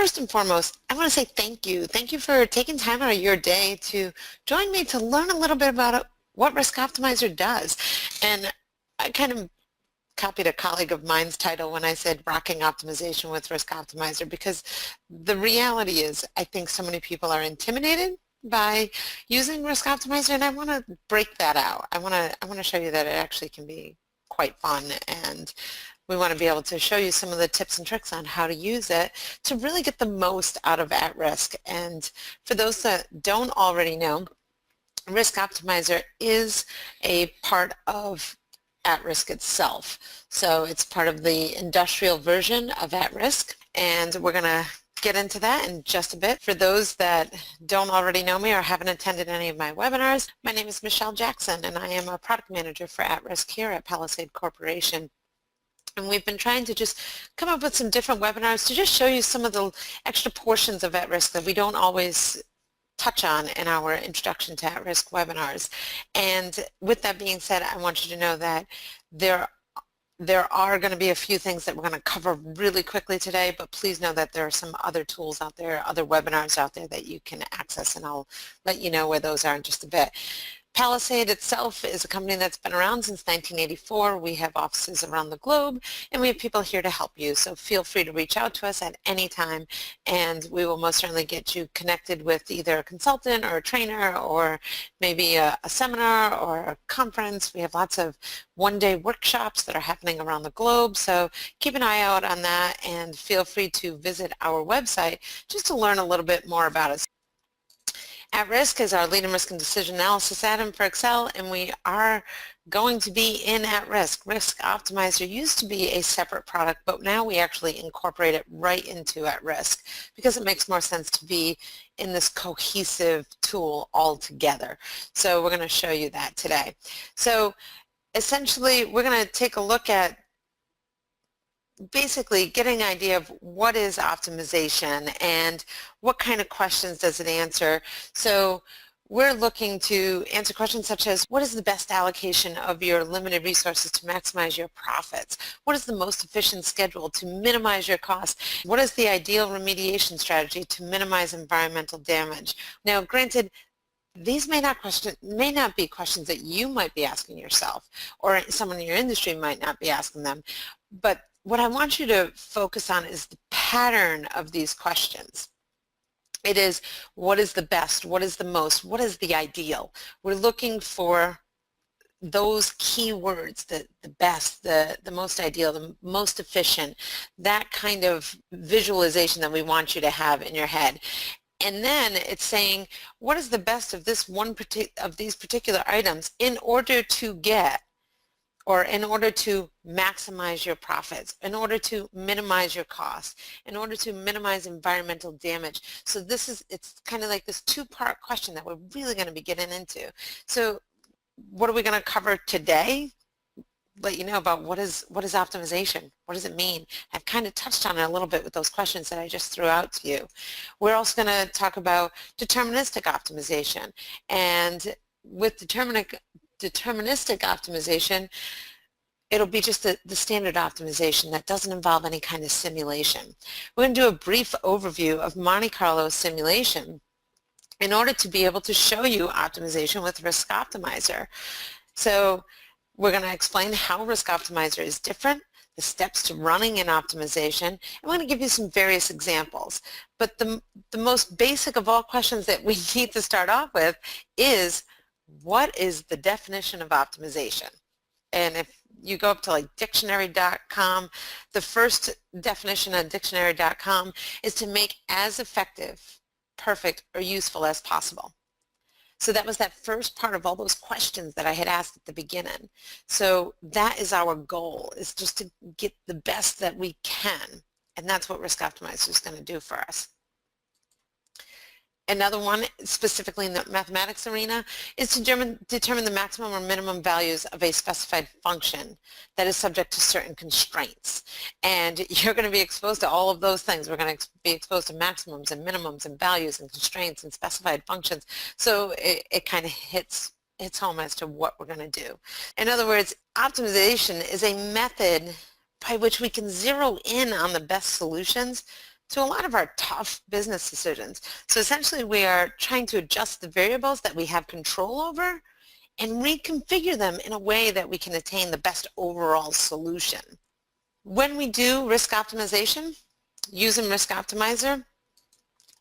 first and foremost, I want to say thank you. Thank you for taking time out of your day to join me to learn a little bit about what RISKOptimizer does. And I kind of copied a colleague of mine's title when I said rocking optimization with RISKOptimizer, because the reality is I think so many people are intimidated by using RISKOptimizer, and I want to break that out. I want to show you that it actually can be quite fun, and we want to be able to show you some of the tips and tricks on how to use it to really get the most out of at-risk. And for those that don't already know, RISKOptimizer is a part of at-risk itself. So it's part of the industrial version of at-risk, and we're going to get into that in just a bit. For those that don't already know me or haven't attended any of my webinars, my name is Michelle Jackson, and I am a product manager for at-risk here at Palisade Corporation. And we've been trying to just come up with some different webinars to just show you some of the extra portions of at-risk that we don't always touch on in our introduction to at-risk webinars. And with that being said, I want you to know that there are going to be a few things that we're going to cover really quickly today, but please know that there are some other tools out there, other webinars out there that you can access, and I'll let you know where those are in just a bit. Palisade itself is a company that's been around since 1984. We have offices around the globe, and we have people here to help you. So feel free to reach out to us at any time, and we will most certainly get you connected with either a consultant or a trainer, or maybe a seminar or a conference. We have lots of one-day workshops that are happening around the globe, so keep an eye out on that, and feel free to visit our website just to learn a little bit more about us. At-risk is our lead in risk and decision analysis add-in for Excel, and we are going to be in at-risk. RISKOptimizer used to be a separate product, but now we actually incorporate it right into at-risk because it makes more sense to be in this cohesive tool all together. So we're going to show you that today. So essentially, we're going to take a look at basically getting an idea of what is optimization and what kind of questions does it answer. So we're looking to answer questions such as, what is the best allocation of your limited resources to maximize your profits? What is the most efficient schedule to minimize your costs? What is the ideal remediation strategy to minimize environmental damage? Now, granted, these may not be questions that you might be asking yourself, or someone in your industry might not be asking them, but what I want you to focus on is the pattern of these questions. It is, what is the best, what is the most, what is the ideal? We're looking for those key words, the best, the most ideal, the most efficient, that kind of visualization that we want you to have in your head. And then it's saying, what is the best of this of these particular items in order to get, or in order to maximize your profits, in order to minimize your costs, in order to minimize environmental damage. So it's kind of like this two-part question that we're really going to be getting into. So what are we going to cover today? Let you know about what is optimization. What does it mean? I've kind of touched on it a little bit with those questions that I just threw out to you. We're also going to talk about deterministic optimization. And with deterministic optimization, it'll be just the standard optimization that doesn't involve any kind of simulation. We're going to do a brief overview of Monte Carlo simulation in order to be able to show you optimization with RISKOptimizer. So we're going to explain how RISKOptimizer is different, the steps to running an optimization, and we're going to give you some various examples. But the most basic of all questions that we need to start off with is, what is the definition of optimization? And if you go up to like dictionary.com, the first definition on dictionary.com is to make as effective, perfect, or useful as possible. So that was that first part of all those questions that I had asked at the beginning. So that is our goal, is just to get the best that we can. And that's what RISKOptimizer is going to do for us. Another one, specifically in the mathematics arena, is to determine the maximum or minimum values of a specified function that is subject to certain constraints. And you're going to be exposed to all of those things. We're going to be exposed to maximums and minimums and values and constraints and specified functions. So it kind of hits home as to what we're going to do. In other words, optimization is a method by which we can zero in on the best solutions to a lot of our tough business decisions. So essentially we are trying to adjust the variables that we have control over and reconfigure them in a way that we can attain the best overall solution. When we do risk optimization using RISKOptimizer,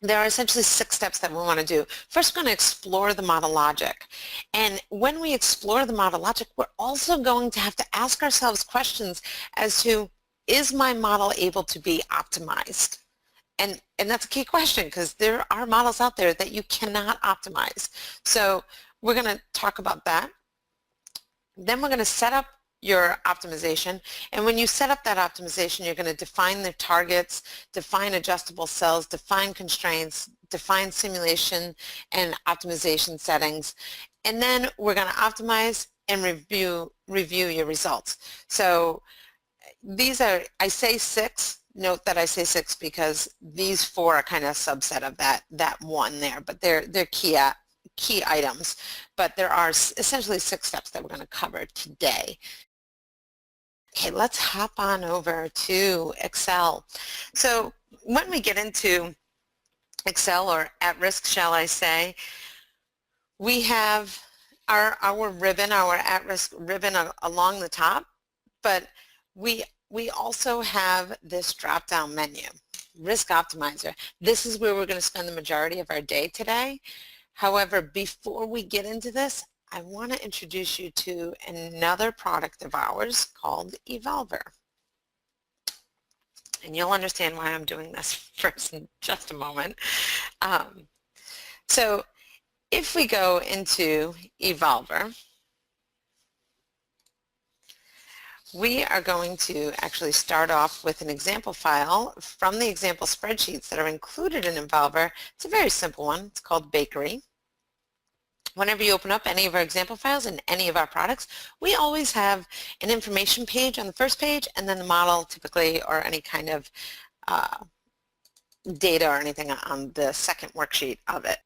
there are essentially 6 steps that we want to do. First, we're going to explore the model logic. And when we explore the model logic, we're also going to have to ask ourselves questions as to, is my model able to be optimized? And that's a key question, because there are models out there that you cannot optimize. So we're going to talk about that. Then we're going to set up your optimization, and when you set up that optimization, you're going to define the targets, define adjustable cells, define constraints, define simulation and optimization settings, and then we're going to optimize and review your results. So these are, I say 6, note that I say 6 because these 4 are kind of a subset of that one there, but they're key items, but there are essentially 6 steps that we're going to cover today. Okay, let's hop on over to Excel. So when we get into Excel, or at risk shall I say, we have our ribbon, our at-risk ribbon along the top, but we also have this drop-down menu, RISKOptimizer. This is where we're going to spend the majority of our day today. However, before we get into this, I want to introduce you to another product of ours called Evolver. And you'll understand why I'm doing this first in just a moment. So if we go into Evolver, we are going to actually start off with an example file from the example spreadsheets that are included in Evolver. It's a very simple one. It's called Bakery. Whenever you open up any of our example files in any of our products, we always have an information page on the first page, and then the model typically, or any kind of data or anything on the second worksheet of it.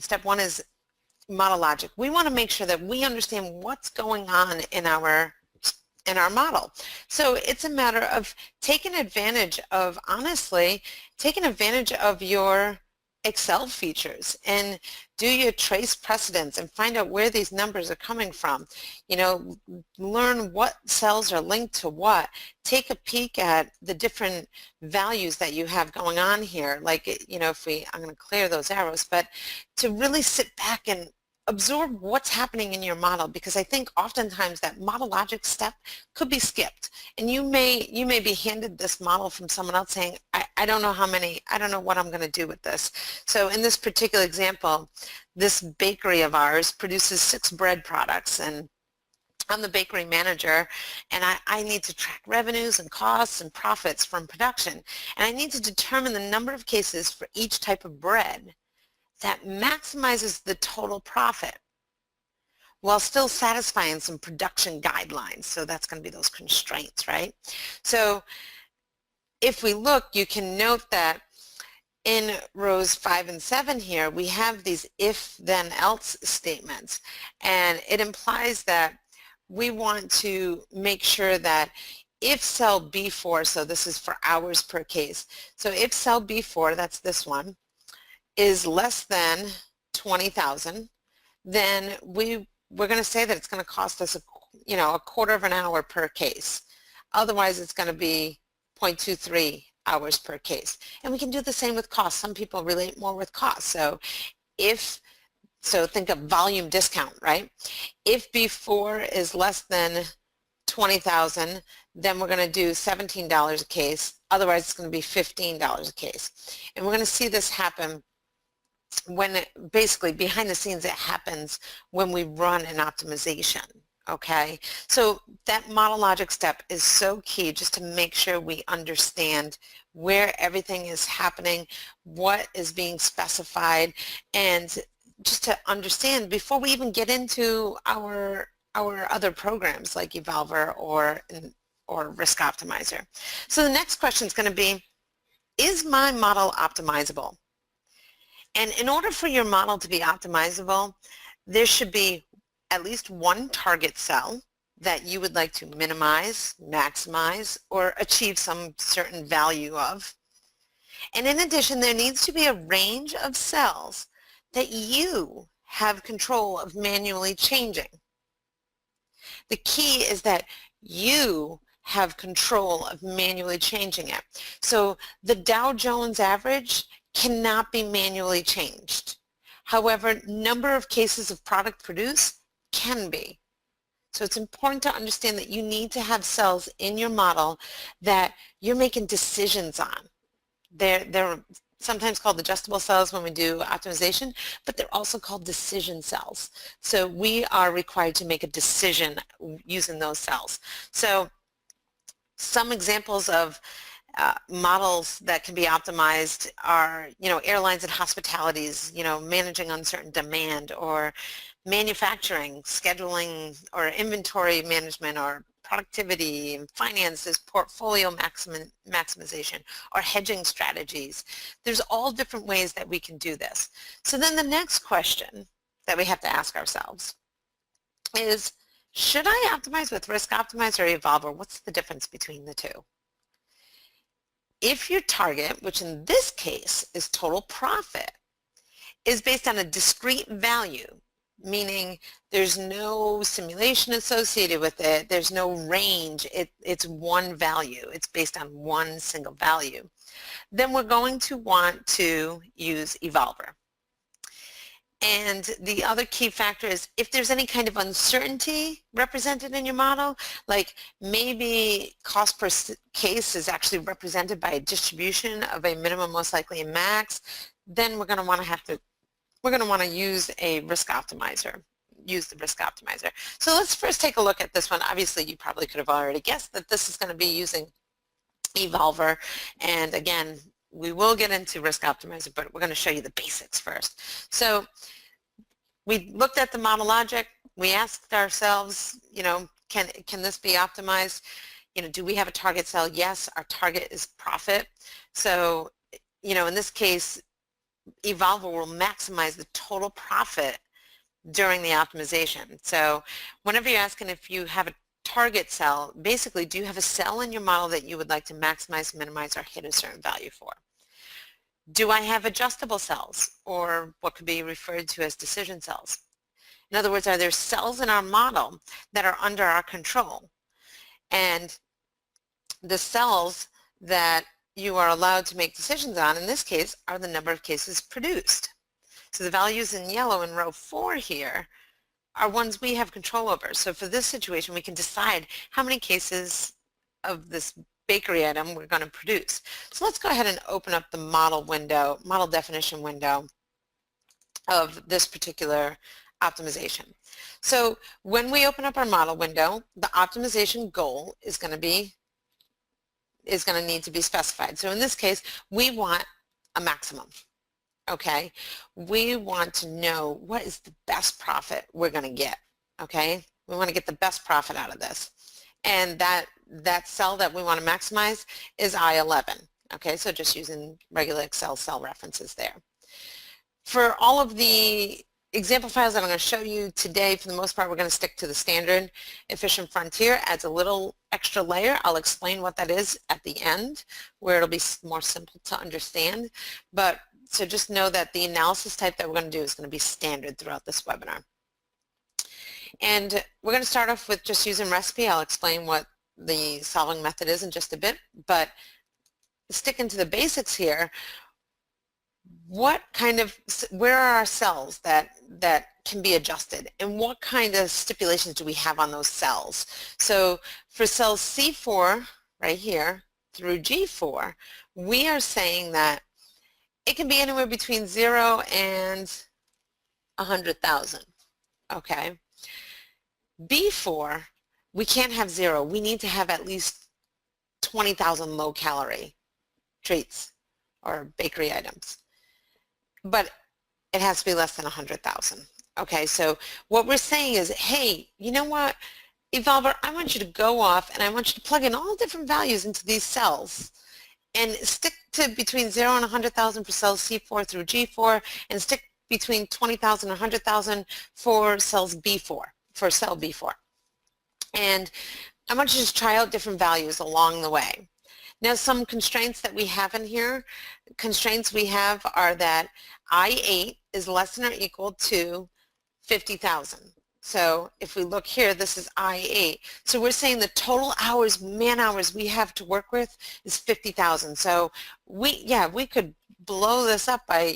Step 1 is model logic. We want to make sure that we understand what's going on in our model. So it's a matter of taking advantage of, honestly, taking advantage of your Excel features, and do your trace precedents and find out where these numbers are coming from. You know, learn what cells are linked to what. Take a peek at the different values that you have going on here. Like, you know, I'm going to clear those arrows, but to really sit back and absorb what's happening in your model, because I think oftentimes that model logic step could be skipped, and you may be handed this model from someone else saying, I don't know I don't know what I'm going to do with this. So in this particular example, this bakery of ours produces 6 bread products, and I'm the bakery manager, and I need to track revenues and costs and profits from production, and I need to determine the number of cases for each type of bread that maximizes the total profit while still satisfying some production guidelines. So that's going to be those constraints, right? So if we look, you can note that in rows 5 and 7 here, we have these if, then, else statements. And it implies that we want to make sure that if cell B4, so this is for hours per case, so if cell B4, that's this one, is less than 20,000, then we're going to say that it's going to cost us a quarter of an hour per case. Otherwise, it's going to be 0.23 hours per case. And we can do the same with cost. Some people relate more with cost. So think of volume discount, right? If B4 is less than 20,000, then we're going to do $17 a case. Otherwise, it's going to be $15 a case. And we're going to see this happen when basically behind the scenes. It happens when we run an optimization. Okay, so that model logic step is so key, just to make sure we understand where everything is happening, what is being specified, and just to understand before we even get into our other programs like Evolver or RISKOptimizer. So the next question is going to be, is my model optimizable? And in order for your model to be optimizable, there should be at least one target cell that you would like to minimize, maximize, or achieve some certain value of. And in addition, there needs to be a range of cells that you have control of manually changing. The key is that you have control of manually changing it. So the Dow Jones average cannot be manually changed. However, number of cases of product produced can be. So it's important to understand that you need to have cells in your model that you're making decisions on. They're sometimes called adjustable cells when we do optimization, but they're also called decision cells. So we are required to make a decision using those cells. So some examples of models that can be optimized are, airlines and hospitalities, managing uncertain demand, or manufacturing, scheduling, or inventory management, or productivity and finances, portfolio maximization, or hedging strategies. There's all different ways that we can do this. So then the next question that we have to ask ourselves is, should I optimize with RISKOptimizer or Evolver? What's the difference between the two? If your target, which in this case is total profit, is based on a discrete value, meaning there's no simulation associated with it, there's no range, it's one value, it's based on one single value, then we're going to want to use Evolver. And the other key factor is if there's any kind of uncertainty represented in your model, like maybe cost per case is actually represented by a distribution of a minimum, most likely, and max, then we're going to want to use a RISKOptimizer. Use the RISKOptimizer. So let's first take a look at this one. Obviously, you probably could have already guessed that this is going to be using Evolver, and again, we will get into RISKOptimizer, but we're going to show you the basics first. So we looked at the model logic. We asked ourselves, can this be optimized? Do we have a target cell? Yes, our target is profit. So, in this case, Evolver will maximize the total profit during the optimization. So whenever you're asking if you have a target cell, basically, do you have a cell in your model that you would like to maximize, minimize, or hit a certain value for? Do I have adjustable cells, or what could be referred to as decision cells? In other words, are there cells in our model that are under our control? And the cells that you are allowed to make decisions on, in this case, are the number of cases produced. So the values in yellow in row 4 here are ones we have control over. So for this situation, we can decide how many cases of this bakery item we're going to produce. So let's go ahead and open up the model window, model definition window of this particular optimization. So when we open up our model window, the optimization goal is going to need to be specified. So in this case, we want a maximum. Okay, we want to know what is the best profit we're going to get. Okay, we want to get the best profit out of this, and that cell that we want to maximize is I11. Okay, so just using regular Excel cell references there. For all of the example files that I'm going to show you today, for the most part, we're going to stick to the standard. Efficient Frontier adds a little extra layer. I'll explain what that is at the end, where it'll be more simple to understand. But so just know that the analysis type that we're going to do is going to be standard throughout this webinar. And we're going to start off with just using recipe. I'll explain what the solving method is in just a bit, but sticking to the basics here, where are our cells that can be adjusted, and what kind of stipulations do we have on those cells? So for cells C4 right here through G4, we are saying that it can be anywhere between 0 and 100,000. Okay. B4, we can't have 0. We need to have at least 20,000 low-calorie treats or bakery items. But it has to be less than 100,000. Okay, so what we're saying is, hey, you know what, Evolver, I want you to go off and I want you to plug in all different values into these cells and stick to between 0 and 100,000 for cells C4 through G4, and stick between 20,000 and 100,000 for cells B4, for cell B4. And I want you to just try out different values along the way. Now, some constraints that we have in here, constraints we have are that I8 is less than or equal to 50,000. So if we look here, this is I8. So we're saying the total hours, man hours we have to work with is 50,000. So we could blow this up by,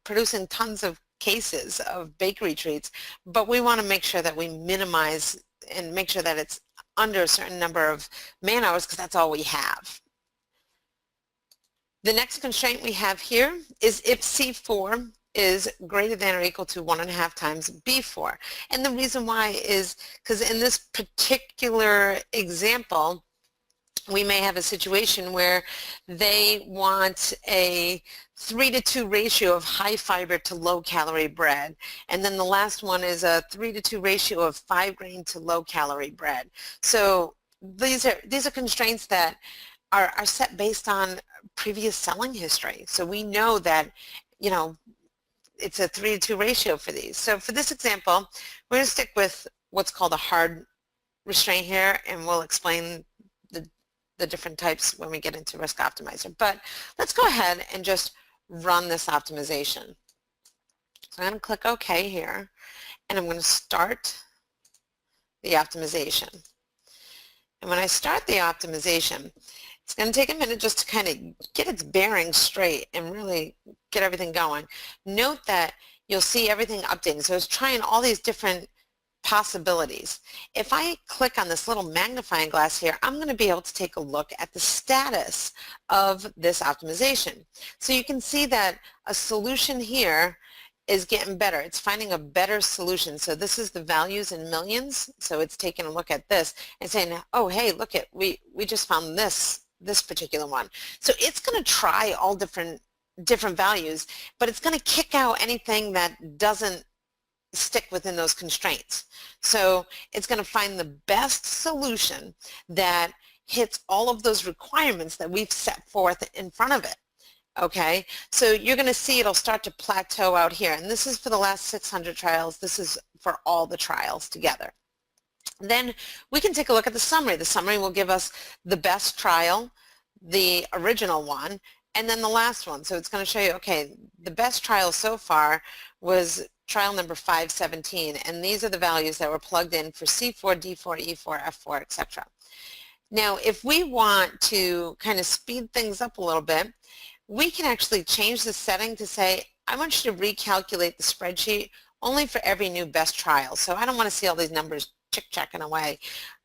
producing tons of cases of bakery treats, but we want to make sure that we minimize and make sure that it's under a certain number of man hours because that's all we have. The next constraint we have here is if C4 is greater than or equal to 1.5 times B4. And the reason why is because in this particular example, we may have a situation where they want a 3-to-2 ratio of high fiber to low calorie bread. And then the last one is a 3-to-2 ratio of 5 grain to low calorie bread. So these are constraints that are set based on previous selling history. So we know that, it's a 3-to-2 ratio for these. So for this example, we're going to stick with what's called a hard restraint here, and we'll explain the different types when we get into RISKOptimizer. But let's go ahead and just run this optimization. So I'm going to click OK here, and I'm going to start the optimization. And when I start the optimization, it's going to take a minute just to kind of get its bearings straight and really get everything going. Note that you'll see everything updating. So it's trying all these different possibilities. If I click on this little magnifying glass here, I'm going to be able to take a look at the status of this optimization. So you can see that a solution here is getting better. It's finding a better solution. So this is the values in millions. So it's taking a look at this and saying, oh, hey, look at, we just found this particular one. So it's going to try all different values, but it's going to kick out anything that doesn't stick within those constraints. So it's going to find the best solution that hits all of those requirements that we've set forth in front of it. Okay, so you're going to see it'll start to plateau out here, and this is for the last 600 trials. This is for all the trials together. Then we can take a look at the summary. The summary will give us the best trial, the original one, and then the last one. So it's going to show you, okay, the best trial so far was trial number 517, and these are the values that were plugged in for C4, D4, E4, F4, etc. Now, if we want to kind of speed things up a little bit, we can actually change the setting to say, I want you to recalculate the spreadsheet only for every new best trial. So I don't want to see all these numbers chick-checking away.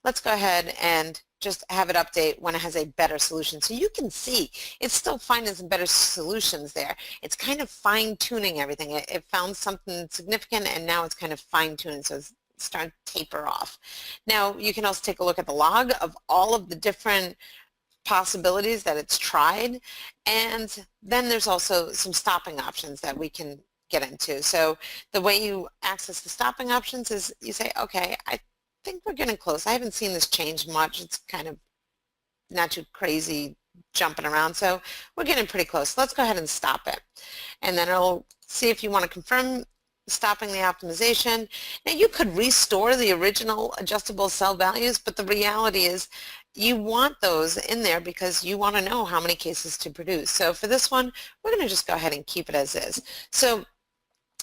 Let's go ahead and just have it update when it has a better solution. So you can see it's still finding some better solutions there. It's kind of fine-tuning everything. It found something significant, and now it's kind of fine-tuning, so it's starting to taper off. Now, you can also take a look at the log of all of the different possibilities that it's tried, and then there's also some stopping options that we can get into. So the way you access the stopping options is you say, okay, I think we're getting close. I haven't seen this change much. It's kind of not too crazy jumping around, so we're getting pretty close. Let's go ahead and stop it, and then it'll see if you want to confirm stopping the optimization. Now, you could restore the original adjustable cell values, but the reality is you want those in there because you want to know how many cases to produce. So for this one, we're going to just go ahead and keep it as is. So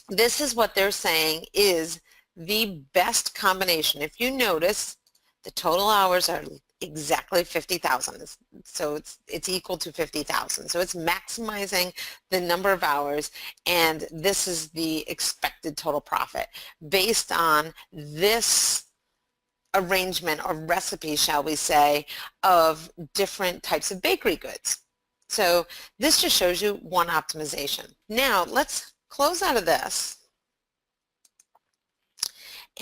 this is what they're saying is the best combination. If you notice, the total hours are exactly 50,000. So it's equal to 50,000. So it's maximizing the number of hours, and this is the expected total profit based on this arrangement or recipe, shall we say, of different types of bakery goods. So this just shows you one optimization. Now let's close out of this.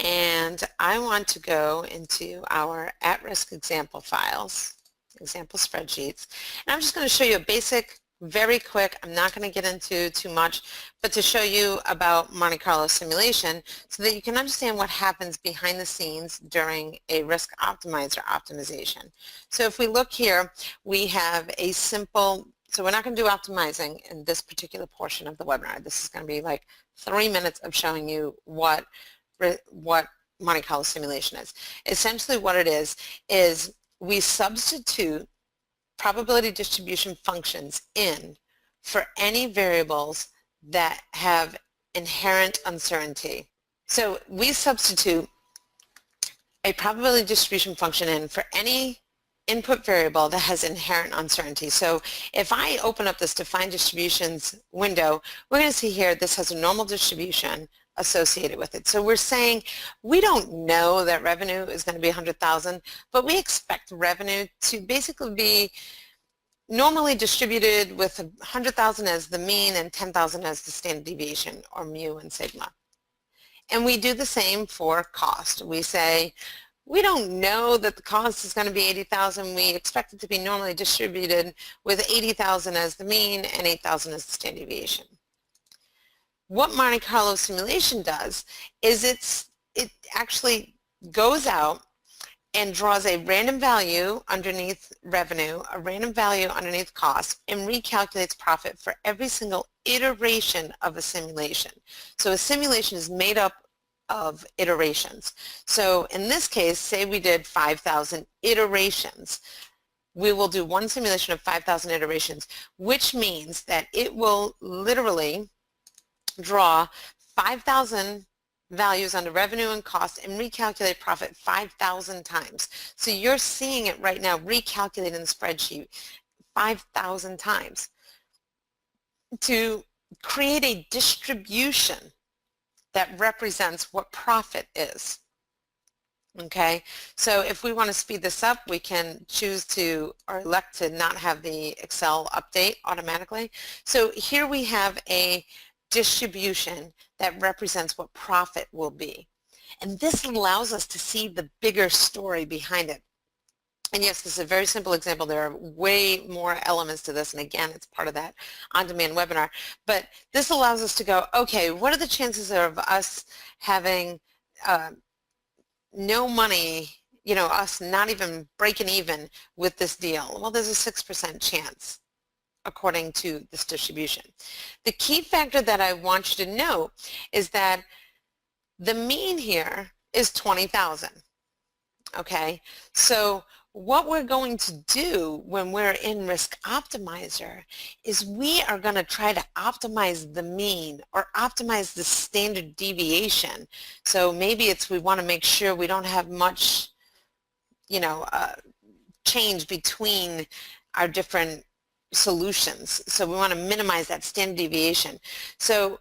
And I want to go into our at-risk example files, example spreadsheets, and I'm just going to show you a basic, very quick, I'm not going to get into too much, but to show you about Monte Carlo simulation so that you can understand what happens behind the scenes during a RISKOptimizer optimization. So if we look here, we have a simple, so we're not going to do optimizing in this particular portion of the webinar. This is going to be like 3 minutes of showing you what Monte Carlo simulation is. Essentially what it is we substitute probability distribution functions in for any variables that have inherent uncertainty. So we substitute a probability distribution function in for any input variable that has inherent uncertainty. So if I open up this define distributions window, we're going to see here this has a normal distribution associated with it. So we're saying we don't know that revenue is going to be 100,000, but we expect revenue to basically be normally distributed with 100,000 as the mean and 10,000 as the standard deviation, or mu and sigma. And we do the same for cost. We say we don't know that the cost is going to be 80,000. We expect it to be normally distributed with 80,000 as the mean and 8,000 as the standard deviation. What Monte Carlo simulation does is it actually goes out and draws a random value underneath revenue, a random value underneath cost, and recalculates profit for every single iteration of a simulation. So a simulation is made up of iterations. So in this case, say we did 5,000 iterations. We will do one simulation of 5,000 iterations, which means that it will literally draw 5,000 values under revenue and cost and recalculate profit 5,000 times. So you're seeing it right now recalculated in the spreadsheet 5,000 times to create a distribution that represents what profit is. Okay, so if we want to speed this up, we can choose to or elect to not have the Excel update automatically. So here we have a distribution that represents what profit will be. And this allows us to see the bigger story behind it. And yes, this is a very simple example. There are way more elements to this, and again, it's part of that on-demand webinar. But this allows us to go, okay, what are the chances of us having no money, you know, us not even breaking even with this deal? Well, there's a 6% chance according to this distribution. The key factor that I want you to know is that the mean here is 20,000. Okay, so what we're going to do when we're in RISKOptimizer is we are going to try to optimize the mean or optimize the standard deviation. So maybe it's we want to make sure we don't have much, you know, change between our different solutions. So we want to minimize that standard deviation. So,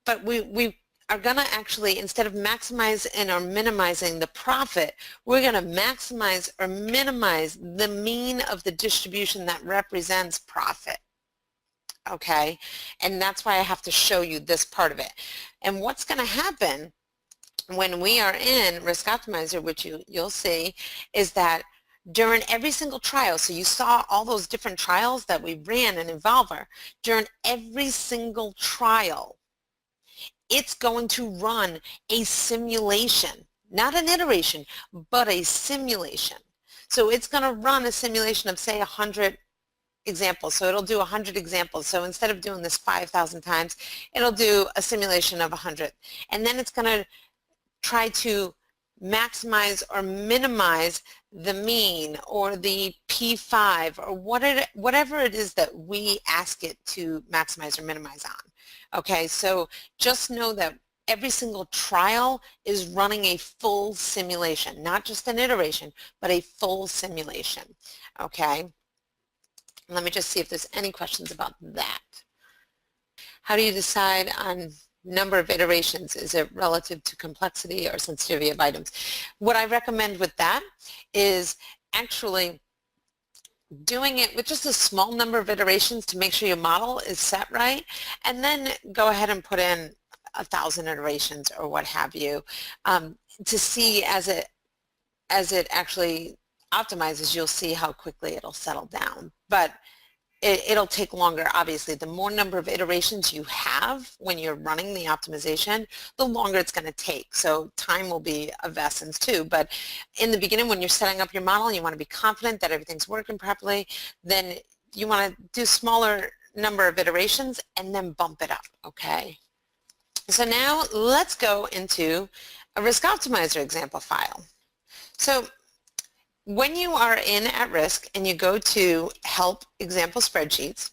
but we are going to actually, instead of maximizing or minimizing the profit, we're going to maximize or minimize the mean of the distribution that represents profit. Okay, and that's why I have to show you this part of it. And what's going to happen when we are in RISKOptimizer, which you'll see, is that during every single trial, so you saw all those different trials that we ran in Involver, during every single trial, it's going to run a simulation, not an iteration, but a simulation. So it's going to run a simulation of, say, 100 examples. So it'll do 100 examples. So instead of doing this 5,000 times, it'll do a simulation of 100. And then it's going to try to maximize or minimize the mean or the P5 or whatever it is that we ask it to maximize or minimize on. Okay, so just know that every single trial is running a full simulation, not just an iteration, but a full simulation. Okay, let me just see if there's any questions about that. How do you decide on number of iterations? Is it relative to complexity or sensitivity of items? What I recommend with that is actually doing it with just a small number of iterations to make sure your model is set right, and then go ahead and put in 1,000 iterations or what have you, to see as it actually optimizes, you'll see how quickly it'll settle down. But it'll take longer, obviously. The more number of iterations you have when you're running the optimization, the longer it's going to take. So time will be of essence too. But in the beginning, when you're setting up your model and you want to be confident that everything's working properly, then you want to do smaller number of iterations and then bump it up, okay? So now let's go into a RISKOptimizer example file. So when you are in at risk and you go to help example spreadsheets,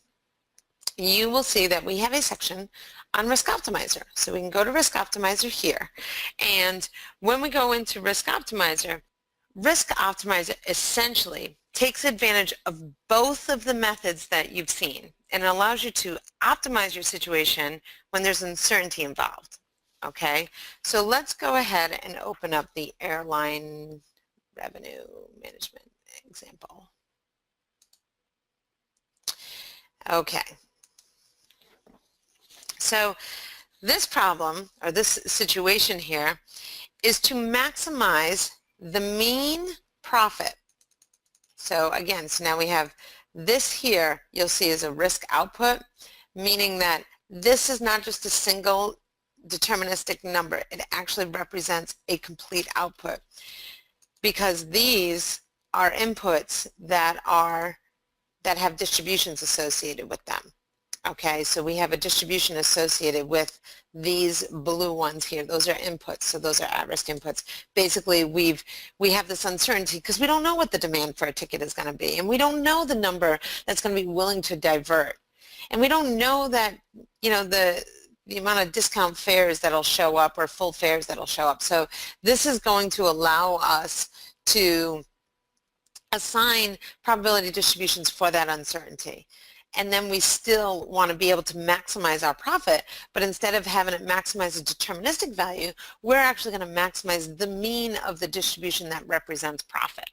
you will see that we have a section on RISKOptimizer. So we can go to RISKOptimizer here. And when we go into RISKOptimizer essentially takes advantage of both of the methods that you've seen and allows you to optimize your situation when there's uncertainty involved. Okay, so let's go ahead and open up the airline revenue management example. Okay. So this problem, or this situation here, is to maximize the mean profit. So again, so now we have this here, you'll see is a risk output, meaning that this is not just a single deterministic number. It actually represents a complete output because these are inputs that have distributions associated with them. Okay, so we have a distribution associated with these blue ones here. Those are inputs, so those are at-risk inputs. Basically, we have this uncertainty because we don't know what the demand for a ticket is going to be, and we don't know the number that's going to be willing to divert, and we don't know that, you know, the amount of discount fares that'll show up or full fares that'll show up. So this is going to allow us to assign probability distributions for that uncertainty. And then we still want to be able to maximize our profit, but instead of having it maximize a deterministic value, we're actually going to maximize the mean of the distribution that represents profit.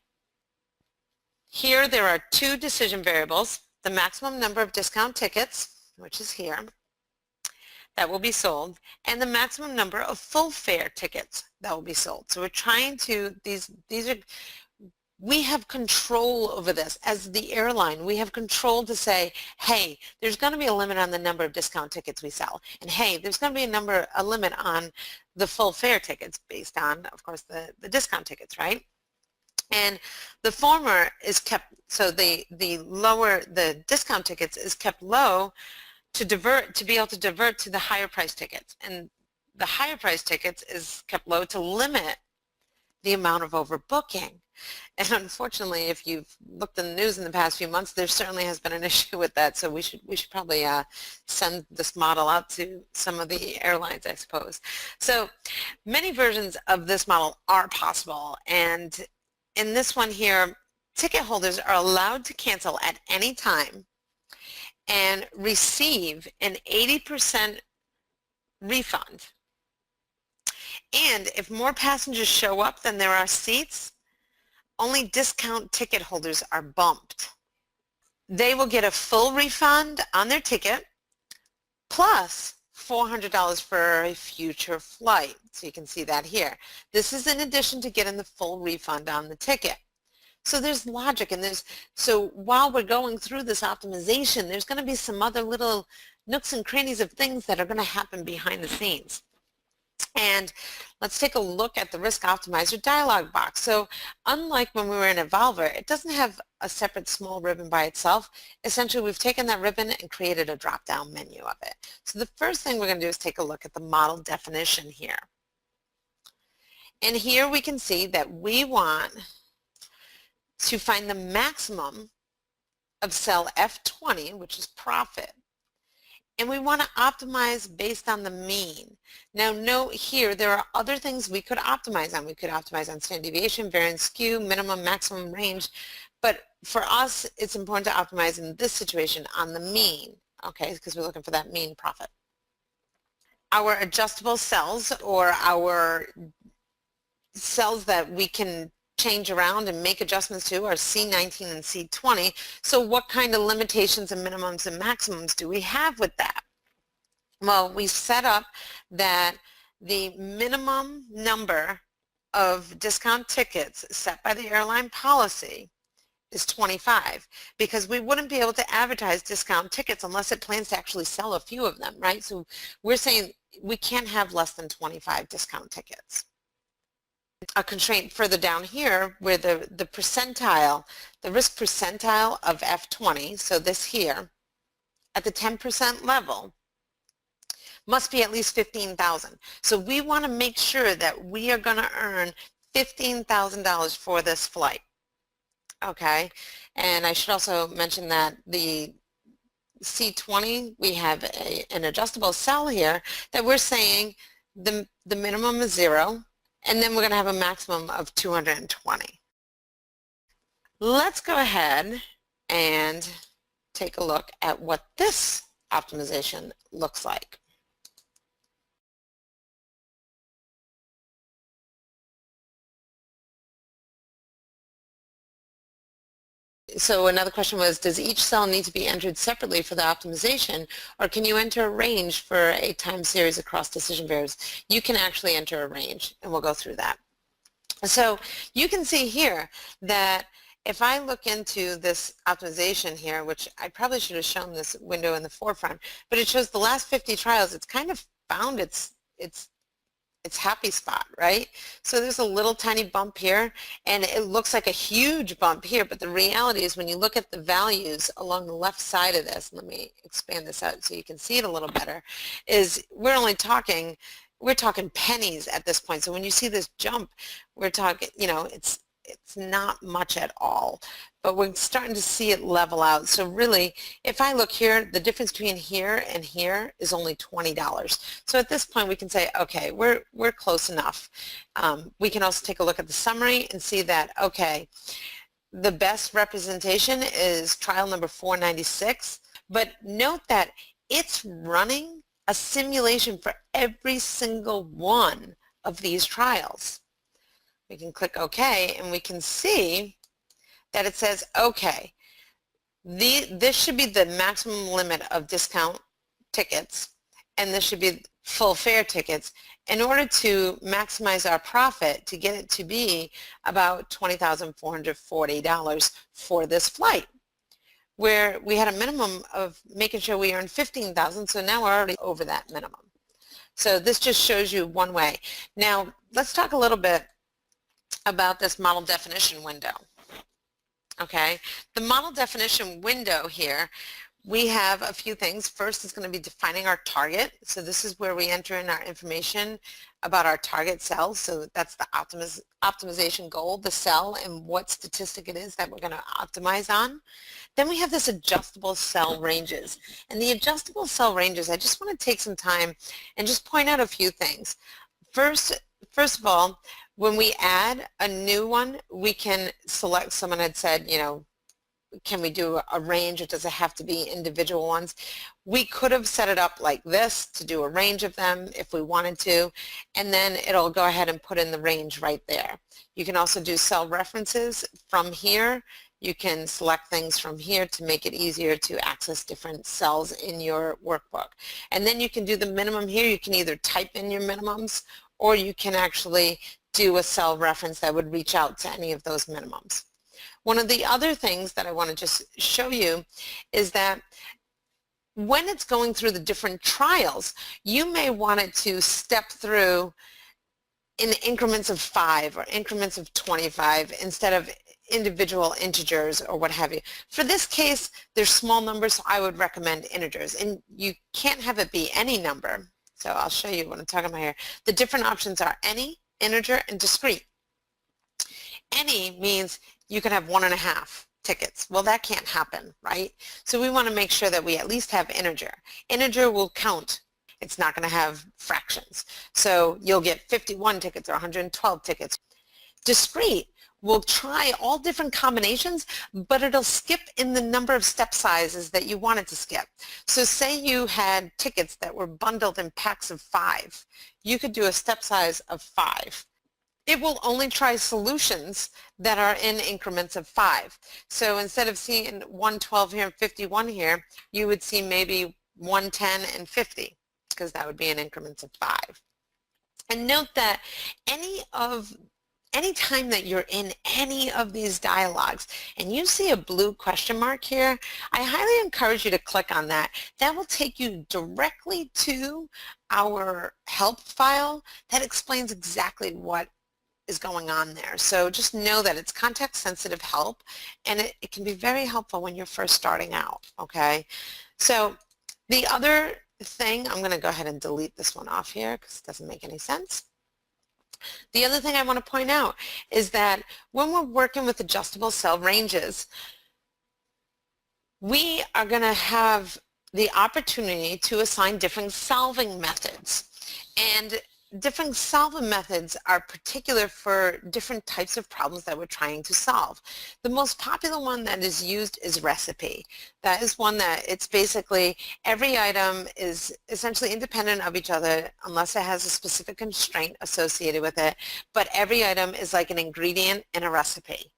Here there are two decision variables, the maximum number of discount tickets, which is here, that will be sold, and the maximum number of full fare tickets that will be sold. So we're trying to, we have control over this. As the airline, we have control to say, hey, there's going to be a limit on the number of discount tickets we sell. And hey, there's going to be a limit on the full fare tickets based on, of course, the discount tickets, right? And the former is kept, so the discount tickets is kept low to be able to divert to the higher price tickets. And the higher price tickets is kept low to limit the amount of overbooking. And unfortunately, if you've looked in the news in the past few months, there certainly has been an issue with that. So we should probably send this model out to some of the airlines, I suppose. So many versions of this model are possible. And in this one here, ticket holders are allowed to cancel at any time and receive an 80% refund. And if more passengers show up than there are seats, only discount ticket holders are bumped. They will get a full refund on their ticket plus $400 for a future flight. So you can see that here. This is in addition to getting the full refund on the ticket. So there's logic, and so while we're going through this optimization, there's going to be some other little nooks and crannies of things that are going to happen behind the scenes. And let's take a look at the RISKOptimizer dialog box. So unlike when we were in Evolver, it doesn't have a separate small ribbon by itself. Essentially, we've taken that ribbon and created a drop-down menu of it. So the first thing we're going to do is take a look at the model definition here. And here we can see that we want to find the maximum of cell F20, which is profit. And we want to optimize based on the mean. Now note here, there are other things we could optimize on. We could optimize on standard deviation, variance skew, minimum, maximum range. But for us, it's important to optimize in this situation on the mean, okay, because we're looking for that mean profit. Our adjustable cells, or our cells that we can change around and make adjustments to, are C19 and C20. So what kind of limitations and minimums and maximums do we have with that? Well, we set up that the minimum number of discount tickets set by the airline policy is 25, because we wouldn't be able to advertise discount tickets unless it plans to actually sell a few of them, right? So we're saying we can't have less than 25 discount tickets. A constraint further down here where the percentile, the risk percentile of F20, so this here, at the 10% level, must be at least 15,000. So we want to make sure that we are going to earn $15,000 for this flight. Okay, and I should also mention that the C20, we have an adjustable cell here that we're saying the minimum is 0, and then we're going to have a maximum of 220. Let's go ahead and take a look at what this optimization looks like. So another question was, does each cell need to be entered separately for the optimization, or can you enter a range for a time series across decision variables? You can actually enter a range, and we'll go through that. So you can see here that if I look into this optimization here, which I probably should have shown this window in the forefront, but it shows the last 50 trials, it's kind of found its happy spot, right? So there's a little tiny bump here, and it looks like a huge bump here, but the reality is when you look at the values along the left side of this, let me expand this out so you can see it a little better, is we're talking pennies at this point. So when you see this jump, we're talking, you know, it's not much at all, but we're starting to see it level out. So really, if I look here, the difference between here and here is only $20. So at this point, we can say, okay, we're close enough. We can also take a look at the summary and see that, okay, the best representation is trial number 496, but note that it's running a simulation for every single one of these trials. We can click OK, and we can see that it says, okay, this should be the maximum limit of discount tickets, and this should be full fare tickets in order to maximize our profit to get it to be about $20,440 for this flight, where we had a minimum of making sure we earned $15,000, so now we're already over that minimum. So this just shows you one way. Now, let's talk a little bit about this model definition window. Okay, the model definition window here, we have a few things. First is going to be defining our target. So this is where we enter in our information about our target cell. So that's the optimization goal, the cell, and what statistic it is that we're going to optimize on. Then we have this adjustable cell ranges. And the adjustable cell ranges, I just want to take some time and just point out a few things. First of all, when we add a new one, we can select, someone had said, you know, can we do a range, or does it have to be individual ones? We could have set it up like this to do a range of them if we wanted to, and then it'll go ahead and put in the range right there. You can also do cell references from here. You can select things from here to make it easier to access different cells in your workbook. And then you can do the minimum here. You can either type in your minimums, or you can actually do a cell reference that would reach out to any of those minimums. One of the other things that I want to just show you is that when it's going through the different trials, you may want it to step through in increments of 5 or increments of 25 instead of individual integers or what have you. For this case, there's small numbers, so I would recommend integers. And you can't have it be any number. So I'll show you what I'm talking about here. The different options are any, integer, and discrete. Any means you can have 1.5 tickets. Well, that can't happen, right? So we want to make sure that we at least have integer. Integer will count. It's not going to have fractions. So you'll get 51 tickets or 112 tickets. Discrete will try all different combinations, but it'll skip in the number of step sizes that you want it to skip. So say you had tickets that were bundled in packs of 5. You could do a step size of 5. It will only try solutions that are in increments of 5. So instead of seeing 112 here and 51 here, you would see maybe 110 and 50, because that would be in increments of 5. And note that any time that you're in any of these dialogues and you see a blue question mark here, I highly encourage you to click on that. That will take you directly to our help file that explains exactly what is going on there. So just know that it's context-sensitive help, and it can be very helpful when you're first starting out, okay? So the other thing, I'm going to go ahead and delete this one off here because it doesn't make any sense. The other thing I want to point out is that when we're working with adjustable cell ranges, we are going to have the opportunity to assign different solving methods. And different solving methods are particular for different types of problems that we're trying to solve. The most popular one that is used is recipe. That is one that it's basically every item is essentially independent of each other unless it has a specific constraint associated with it, but every item is like an ingredient in a recipe.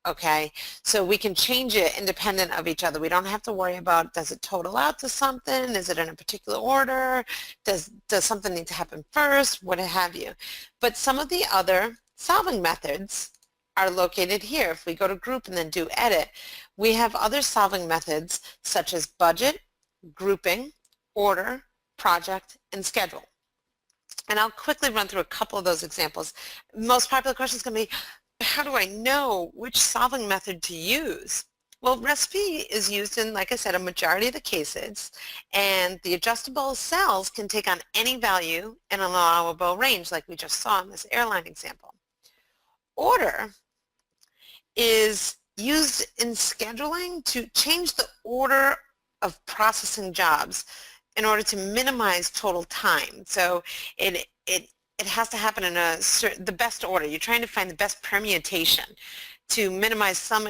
Okay, so we can change it independent of each other. We don't have to worry about, does it total out to something? Is it in a particular order? Does something need to happen first? What have you. But some of the other solving methods are located here. If we go to group and then do edit, we have other solving methods such as budget, grouping, order, project, and schedule. And I'll quickly run through a couple of those examples. Most popular question is going to be, how do I know which solving method to use? Well, recipe is used in, like I said, a majority of the cases, and the adjustable cells can take on any value in an allowable range, like we just saw in this airline example. Order is used in scheduling to change the order of processing jobs in order to minimize total time. So it has to happen in the best order. You're trying to find the best permutation to minimize some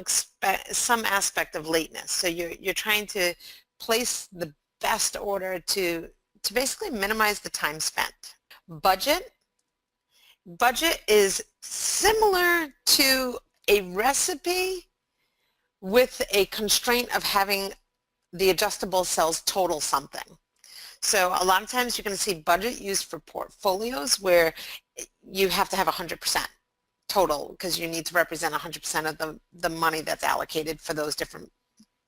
aspect of lateness. So you're trying to place the best order to basically minimize the time spent. Budget is similar to a recipe with a constraint of having the adjustable cells total something. So a lot of times you're going to see budget used for portfolios where you have to have 100% total because you need to represent 100% of the money that's allocated for those different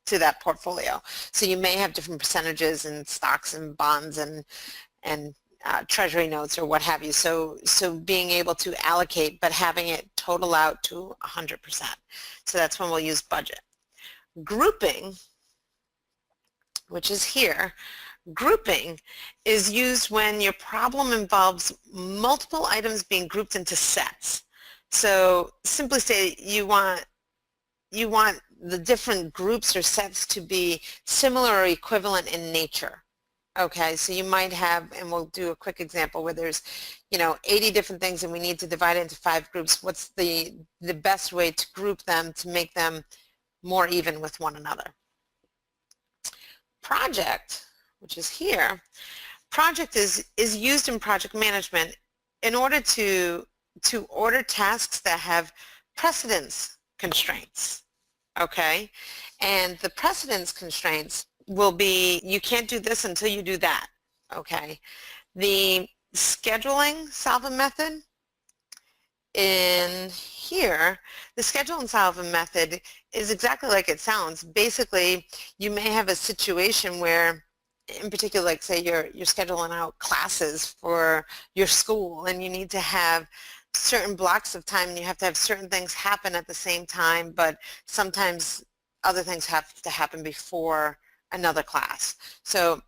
to that portfolio. So you may have different percentages in stocks and bonds and treasury notes or what have you. So being able to allocate but having it total out to 100%. So that's when we'll use budget. Grouping, which is here, grouping is used when your problem involves multiple items being grouped into sets. So simply say you want the different groups or sets to be similar or equivalent in nature. Okay, so you might have, and we'll do a quick example where there's 80 different things and we need to divide it into 5 groups. What's the best way to group them to make them more even with one another? Project, which is here, project is used in project management in order to order tasks that have precedence constraints, okay? And the precedence constraints will be, you can't do this until you do that, okay? The scheduling solving method in here, the schedule and solving method is exactly like it sounds. Basically, you may have a situation where, in particular, like say you're scheduling out classes for your school and you need to have certain blocks of time and you have to have certain things happen at the same time, but sometimes other things have to happen before another class. So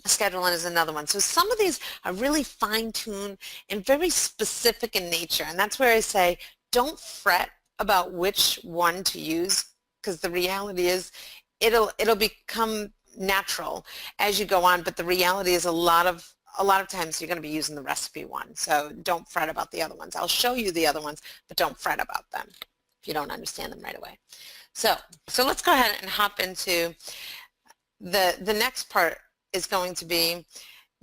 scheduling is another one. So some of these are really fine-tuned and very specific in nature, and that's where I say don't fret about which one to use, because the reality is it'll become natural as you go on, but the reality is a lot of times you're going to be using the recipe one, so don't fret about the other ones. I'll show you the other ones, but don't fret about them if you don't understand them right away. So let's go ahead and hop into the next part. Is going to be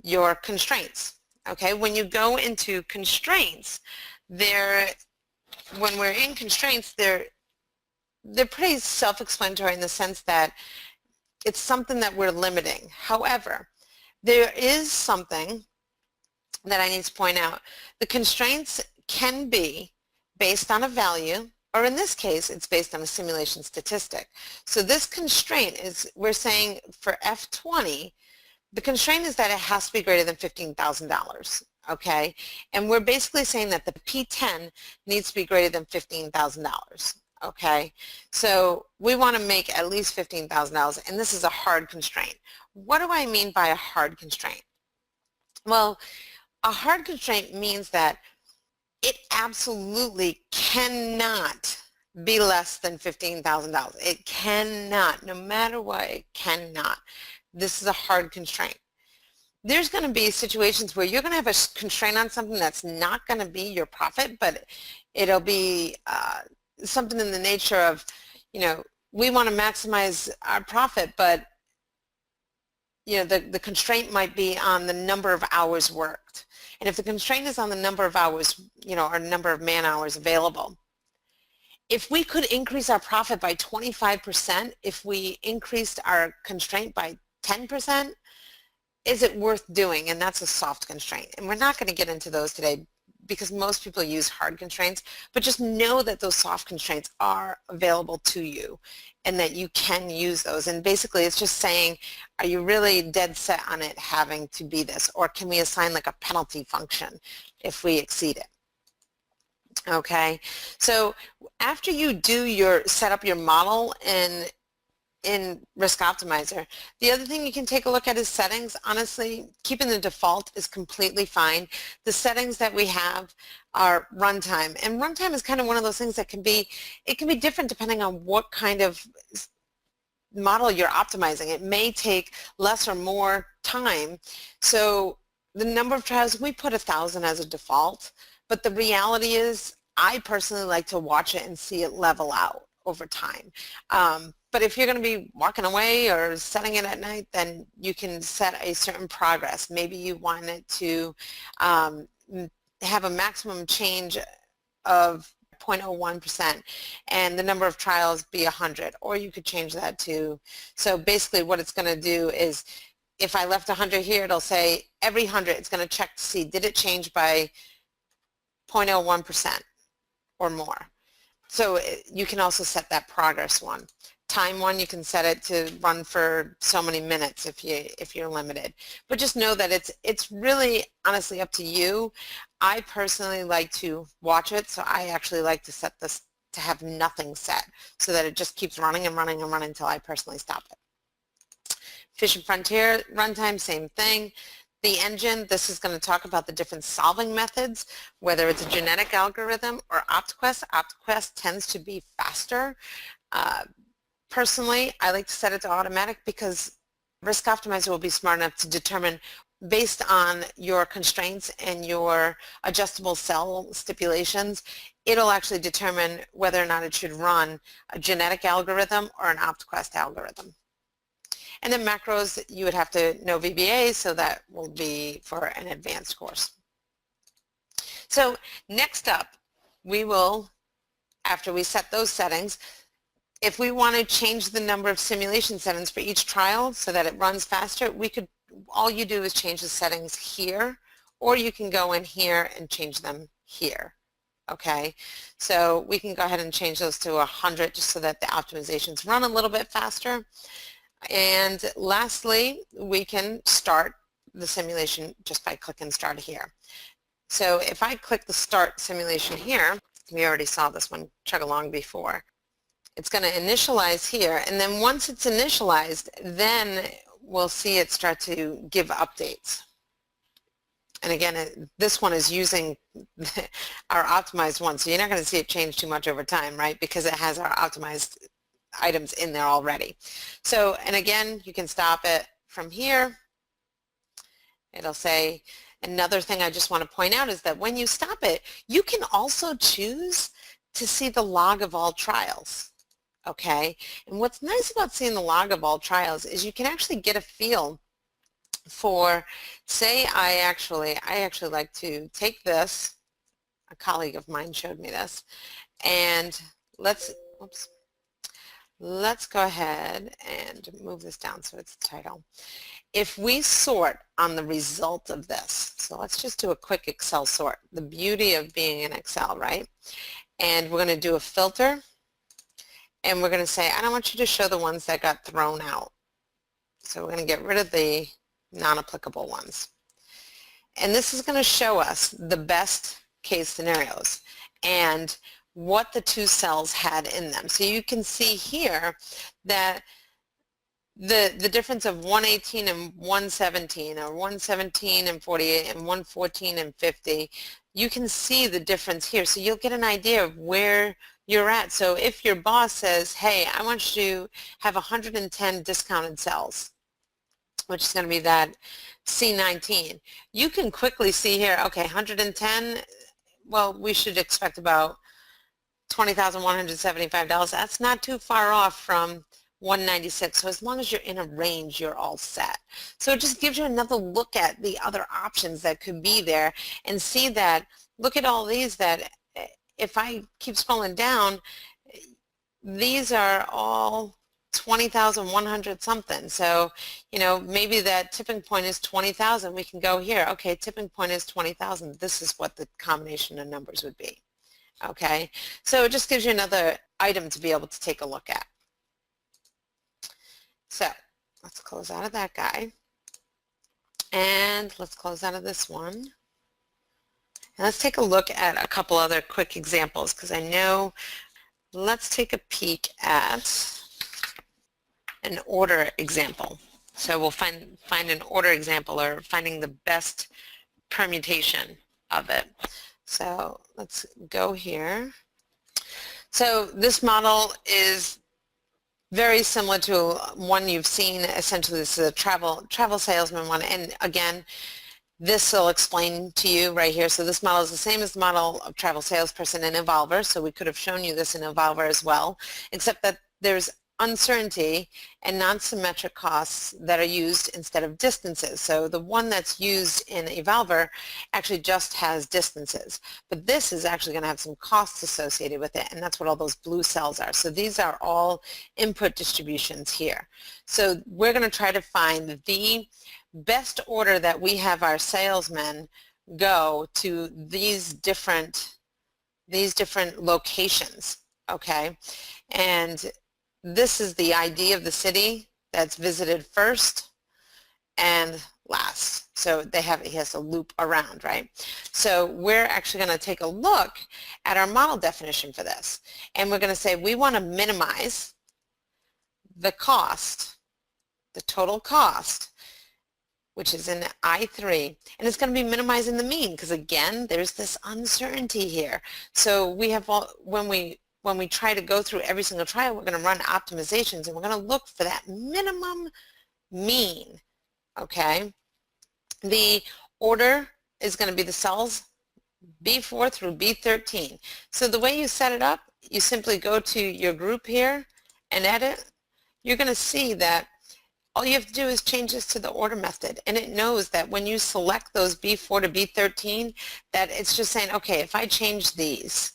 your constraints. Okay, when you go into constraints, when we're in constraints, they're pretty self-explanatory in the sense that it's something that we're limiting. However, there is something that I need to point out. The constraints can be based on a value, or in this case, it's based on a simulation statistic. So this constraint is, we're saying for F20, the constraint is that it has to be greater than $15,000, okay? And we're basically saying that the P10 needs to be greater than $15,000, okay? So we want to make at least $15,000, and this is a hard constraint. What do I mean by a hard constraint? Well, a hard constraint means that it absolutely cannot be less than $15,000. It cannot, no matter what, it cannot. This is a hard constraint. There's going to be situations where you're going to have a constraint on something that's not going to be your profit, but it'll be something in the nature of, we want to maximize our profit, but the constraint might be on the number of hours worked. And if the constraint is on the number of hours, or number of man hours available, if we could increase our profit by 25%, if we increased our constraint by 10%, is it worth doing? And that's a soft constraint. And we're not going to get into those today because most people use hard constraints, but just know that those soft constraints are available to you and that you can use those. And basically it's just saying, are you really dead set on it having to be this, or can we assign like a penalty function if we exceed it? Okay, so after you do set up your model in RISKOptimizer, the other thing you can take a look at is settings. Honestly, keeping the default is completely fine. The settings that we have are runtime, and runtime is kind of one of those things that can be different depending on what kind of model you're optimizing. It may take less or more time. So the number of trials, we put 1,000 as a default, but the reality is I personally like to watch it and see it level out over time. But if you're going to be walking away or setting it at night, then you can set a certain progress. Maybe you want it to have a maximum change of 0.01% and the number of trials be 100, or you could change that to, so basically what it's going to do is if I left 100 here, it'll say every 100 it's going to check to see did it change by 0.01% or more. So you can also set that progress one. Time one, you can set it to run for so many minutes if you're limited. But just know that it's really honestly up to you. I personally like to watch it, so I actually like to set this to have nothing set so that it just keeps running and running and running until I personally stop it. Fish and Frontier runtime, same thing. The engine, this is going to talk about the different solving methods, whether it's a genetic algorithm or OptQuest. OptQuest tends to be faster. Personally, I like to set it to automatic because RISKOptimizer will be smart enough to determine based on your constraints and your adjustable cell stipulations, it'll actually determine whether or not it should run a genetic algorithm or an OptQuest algorithm. And then macros, you would have to know VBA, so that will be for an advanced course. So next up, we will, after we set those settings, if we want to change the number of simulation settings for each trial so that it runs faster, we could, all you do is change the settings here, or you can go in here and change them here. Okay, so we can go ahead and change those to 100 just so that the optimizations run a little bit faster. And lastly, we can start the simulation just by clicking start here. So if I click the start simulation here, we already saw this one chug along before. It's going to initialize here, and then once it's initialized, then we'll see it start to give updates. And again, this one is using our optimized one, so you're not going to see it change too much over time, right? Because it has our optimized items in there already. So, and again, you can stop it from here. It'll say, another thing I just want to point out is that when you stop it, you can also choose to see the log of all trials. Okay, and what's nice about seeing the log of all trials is you can actually get a feel for, say I actually like to take this, a colleague of mine showed me this, and let's go ahead and move this down so it's the title. If we sort on the result of this, so let's just do a quick Excel sort, the beauty of being in Excel, right? And we're going to do a filter, and we're going to say, I don't want you to show the ones that got thrown out. So we're going to get rid of the non-applicable ones. And this is going to show us the best case scenarios and what the two cells had in them. So you can see here that the difference of 118 and 117, or 117 and 48 and 114 and 50, you can see the difference here. So you'll get an idea of where you're at. So if your boss says, hey, I want you to have 110 discounted cells, which is going to be that C19, you can quickly see here, okay, 110, well, we should expect about $20,175. That's not too far off from 196. So as long as you're in a range, you're all set. So it just gives you another look at the other options that could be there and see that, look at all these that if I keep scrolling down, these are all 20,100 something. So, you know, maybe that tipping point is 20,000. We can go here. Okay, tipping point is 20,000. This is what the combination of numbers would be. Okay, so it just gives you another item to be able to take a look at. So let's close out of that guy. And let's close out of this one. And let's take a look at a couple other quick examples, because I know, let's take a peek at an order example. So we'll find an order example, or finding the best permutation of it. So let's go here. So this model is very similar to one you've seen. Essentially, this is a travel salesman one. And again, this will explain to you right here. So this model is the same as the model of travel salesperson in Evolver. So we could have shown you this in Evolver as well, except that there's uncertainty and non-symmetric costs that are used instead of distances. So the one that's used in Evolver actually just has distances, but this is actually going to have some costs associated with it, and that's what all those blue cells are. So these are all input distributions here. So we're going to try to find the best order that we have our salesmen go to these different locations, okay? And this is the ID of the city that's visited first and last. So he has to loop around, right? So we're actually going to take a look at our model definition for this. And we're going to say we want to minimize the cost, the total cost, which is in I3, and it's going to be minimizing the mean, because again, there's this uncertainty here. So we have when we try to go through every single trial, we're going to run optimizations, and we're going to look for that minimum mean, okay? The order is going to be the cells B4 through B13. So the way you set it up, you simply go to your group here and edit. You're going to see that all you have to do is change this to the order method, and it knows that when you select those B4 to B13, that it's just saying, okay, if I change these,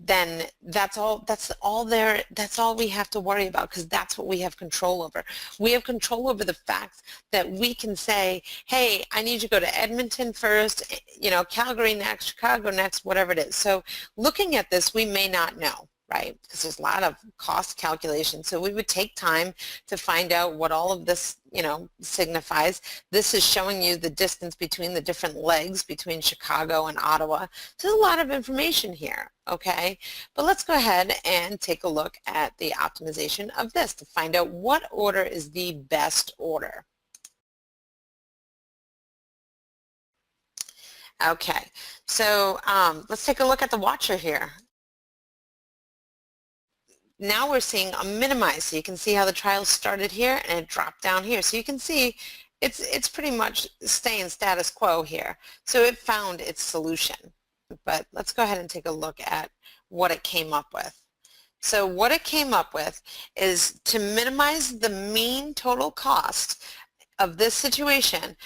then that's all we have to worry about, because that's what we have control over. We have control over the fact that we can say, hey, I need you to go to Edmonton first, you know, Calgary next, Chicago next, whatever it is. So looking at this, we may not know, right? Because there's a lot of cost calculation. So we would take time to find out what all of this, you know, signifies. This is showing you the distance between the different legs between Chicago and Ottawa. So there's a lot of information here, okay? But let's go ahead and take a look at the optimization of this to find out what order is the best order. Okay, so let's take a look at the watcher here. Now we're seeing a minimize, so you can see how the trial started here and it dropped down here. So you can see it's pretty much staying status quo here. So it found its solution. But let's go ahead and take a look at what it came up with. So what it came up with is to minimize the mean total cost of this situation.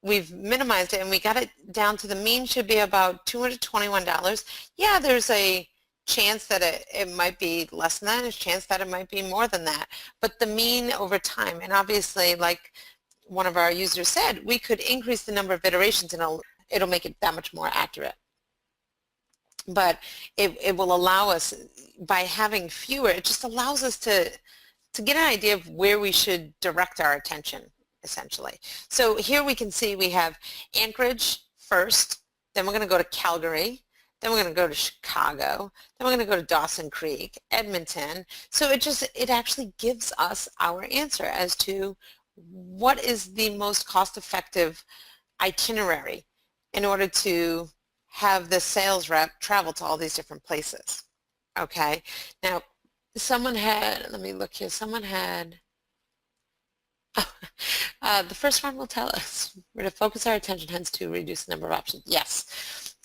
We've minimized it and we got it down to the mean should be about $221. Yeah, there's a chance that it might be less than that, there's a chance that it might be more than that, but the mean over time, and obviously like one of our users said, we could increase the number of iterations and it'll make it that much more accurate. But it will allow us, by having fewer, it just allows us to get an idea of where we should direct our attention, essentially. So here we can see we have Anchorage first, then we're going to go to Calgary, then we're going to go to Chicago, then we're going to go to Dawson Creek, Edmonton. So it actually gives us our answer as to what is the most cost-effective itinerary in order to have the sales rep travel to all these different places. Okay, now someone had, let me look here, someone had, the first one will tell us. We're to focus our attention hence to reduce the number of options. Yes.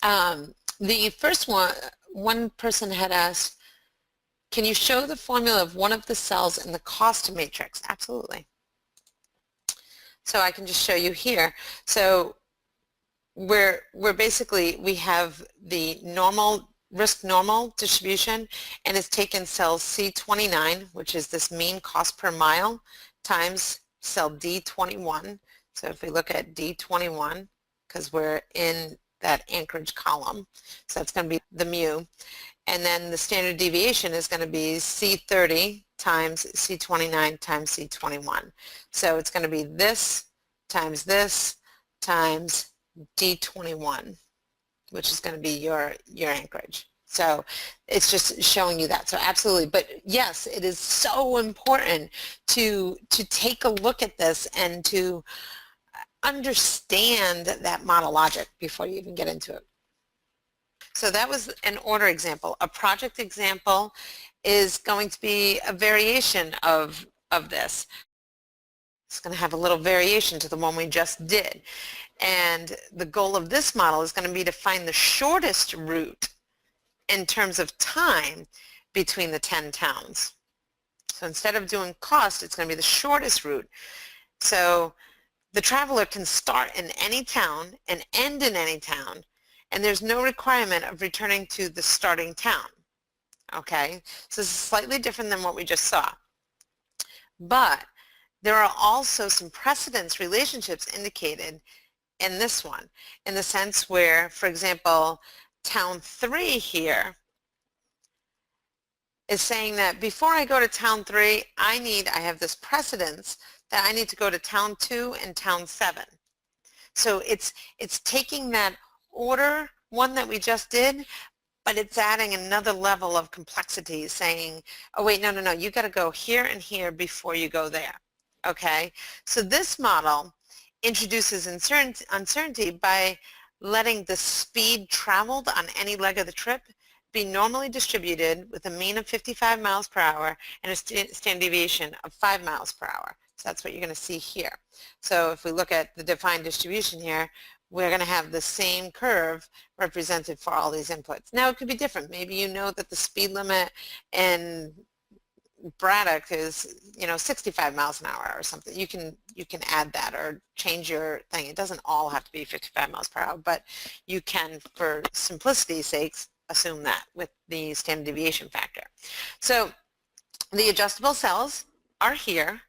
The first one person had asked, can you show the formula of one of the cells in the cost matrix? Absolutely. So I can just show you here. So we're basically, we have the normal risk normal distribution, and it's taken cell C29, which is this mean cost per mile, times cell D21. So if we look at D21, because we're in that anchorage column, so that's going to be the mu, and then the standard deviation is going to be C30 times C29 times C21. So it's going to be this times D21, which is going to be your anchorage. So it's just showing you that. So absolutely. But yes, it is so important to take a look at this and to understand that model logic before you even get into it. So that was an order example. A project example is going to be a variation of this. It's going to have a little variation to the one we just did. And the goal of this model is going to be to find the shortest route in terms of time between the 10 towns. So instead of doing cost, it's going to be the shortest route. So the traveler can start in any town and end in any town, and there's no requirement of returning to the starting town. Okay, so this is slightly different than what we just saw. But there are also some precedence relationships indicated in this one, in the sense where, for example, town 3 here is saying that before I go to town 3, I have this precedence that I need to go to town 2 and town 7. So it's taking that order one that we just did, but it's adding another level of complexity, saying, oh wait, no, you got to go here and here before you go there. Okay, so this model introduces uncertainty by letting the speed traveled on any leg of the trip be normally distributed with a mean of 55 miles per hour and a standard deviation of 5 miles per hour. So that's what you're going to see here. So if we look at the defined distribution here, we're going to have the same curve represented for all these inputs. Now it could be different. Maybe you know that the speed limit in Braddock is 65 miles an hour or something. You can add that or change your thing. It doesn't all have to be 55 miles per hour, but you can, for simplicity's sakes, assume that with the standard deviation factor. So the adjustable cells are here.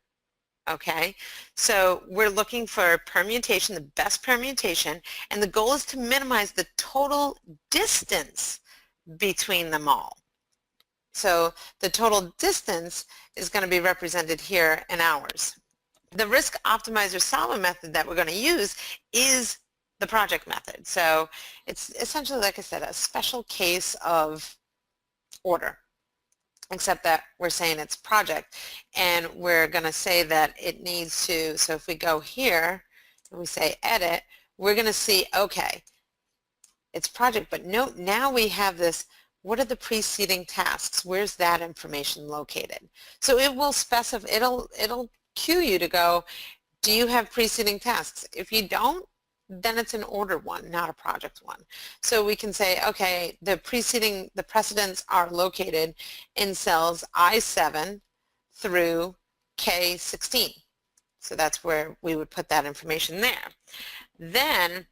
Okay, so we're looking for permutation, the best permutation, and the goal is to minimize the total distance between them all. So the total distance is going to be represented here in hours. The risk optimizer solver method that we're going to use is the project method. So it's essentially, like I said, a special case of order, except that we're saying it's project, and we're going to say that it needs to, so if we go here and we say edit, we're going to see, okay, it's project, but note now we have this, what are the preceding tasks? Where's that information located? So it will specify, it'll cue you to go, do you have preceding tasks? If you don't, then it's an order one, not a project one. So we can say, okay, the precedents are located in cells I7 through K16. So that's where we would put that information there. Then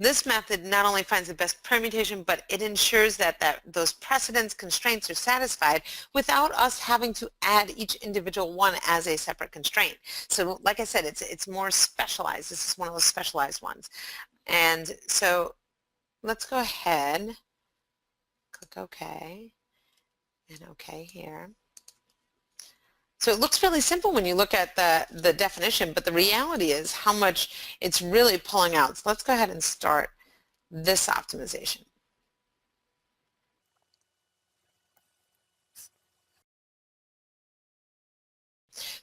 this method not only finds the best permutation, but it ensures that those precedence constraints are satisfied without us having to add each individual one as a separate constraint. So like I said, it's more specialized. This is one of those specialized ones. And so let's go ahead, click OK, and OK here. So it looks really simple when you look at the definition, but the reality is how much it's really pulling out. So let's go ahead and start this optimization.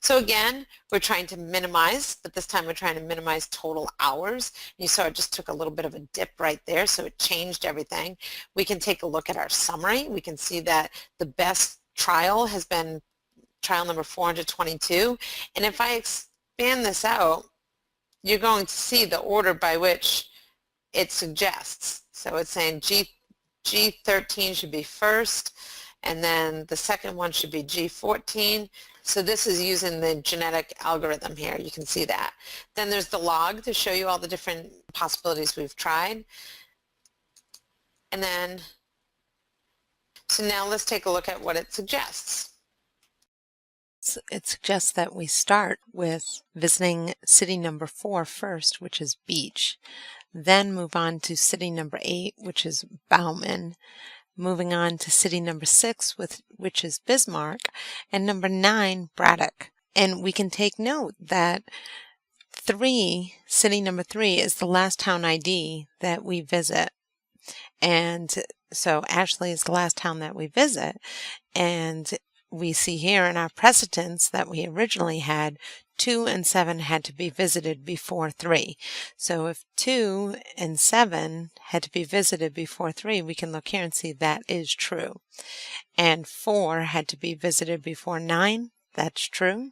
So again, we're trying to minimize, but this time we're trying to minimize total hours. You saw it just took a little bit of a dip right there, so it changed everything. We can take a look at our summary. We can see that the best trial has been trial number 422. And if I expand this out, you're going to see the order by which it suggests. So it's saying G13 should be first, and then the second one should be G14. So this is using the genetic algorithm here. You can see that. Then there's the log to show you all the different possibilities we've tried. And then, so now let's take a look at what it suggests. It suggests that we start with visiting city number 4 first, which is Beach, then move on to city number 8, which is Bauman, moving on to city number 6, which is Bismarck, and number 9, Braddock. And we can take note that city number 3 is the last town ID that we visit. And so Ashley is the last town that we visit, and we see here in our precedents that we originally had 2 and 7 had to be visited before 3. So if 2 and 7 had to be visited before 3, we can look here and see that is true. And 4 had to be visited before 9. That's true.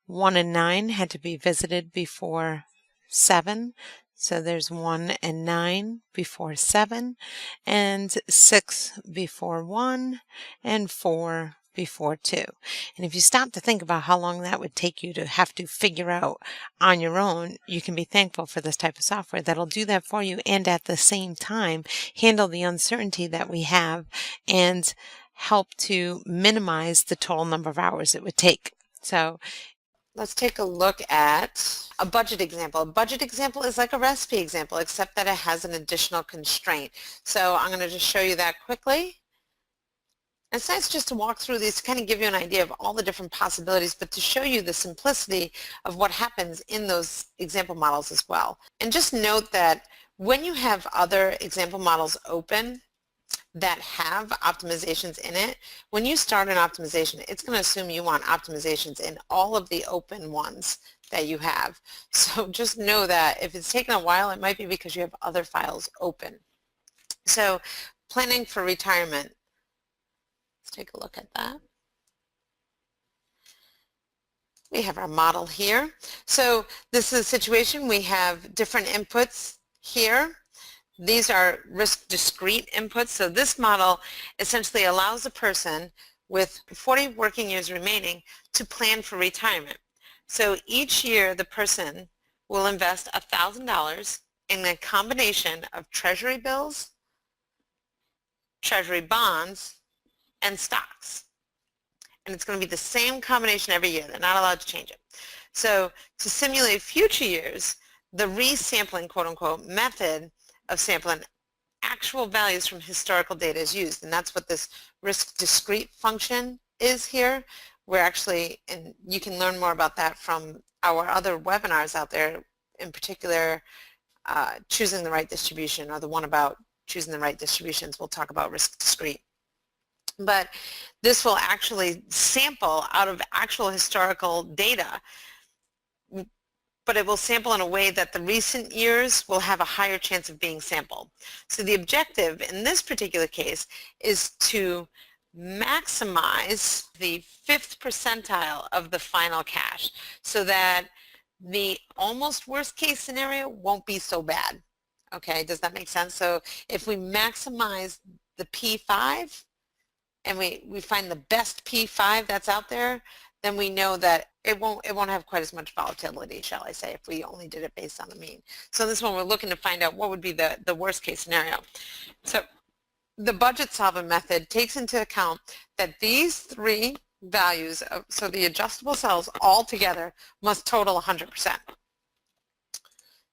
1 and 9 had to be visited before 7. So there's 1 and 9 before 7, and 6 before 1, and 4 before 2. And if you stop to think about how long that would take you to have to figure out on your own, you can be thankful for this type of software that'll do that for you and at the same time handle the uncertainty that we have and help to minimize the total number of hours it would take. So let's take a look at a budget example. A budget example is like a recipe example, except that it has an additional constraint. So I'm going to just show you that quickly. It's nice just to walk through these to kind of give you an idea of all the different possibilities, but to show you the simplicity of what happens in those example models as well. And just note that when you have other example models open that have optimizations in it, when you start an optimization, it's going to assume you want optimizations in all of the open ones that you have. So just know that if it's taken a while, it might be because you have other files open. So planning for retirement. Let's take a look at that. We have our model here. So this is a situation. We have different inputs here. These are risk discrete inputs. So this model essentially allows a person with 40 working years remaining to plan for retirement. So each year the person will invest $1,000 in a combination of treasury bills, treasury bonds, and stocks. And it's going to be the same combination every year. They're not allowed to change it. So to simulate future years, the resampling, quote unquote, method of sampling actual values from historical data is used. And that's what this risk discrete function is here. We're actually, and you can learn more about that from our other webinars out there, in particular choosing the right distribution, or the one about choosing the right distributions. We'll talk about risk discrete. But this will actually sample out of actual historical data, but it will sample in a way that the recent years will have a higher chance of being sampled. So the objective in this particular case is to maximize the 5th percentile of the final cash so that the almost worst case scenario won't be so bad. Okay, does that make sense? So if we maximize the P5 and we find the best P5 that's out there, then we know that it won't have quite as much volatility, shall I say, if we only did it based on the mean. So this one we're looking to find out what would be the worst case scenario. So the budget solving method takes into account that these three values, so the adjustable cells all together must total 100%.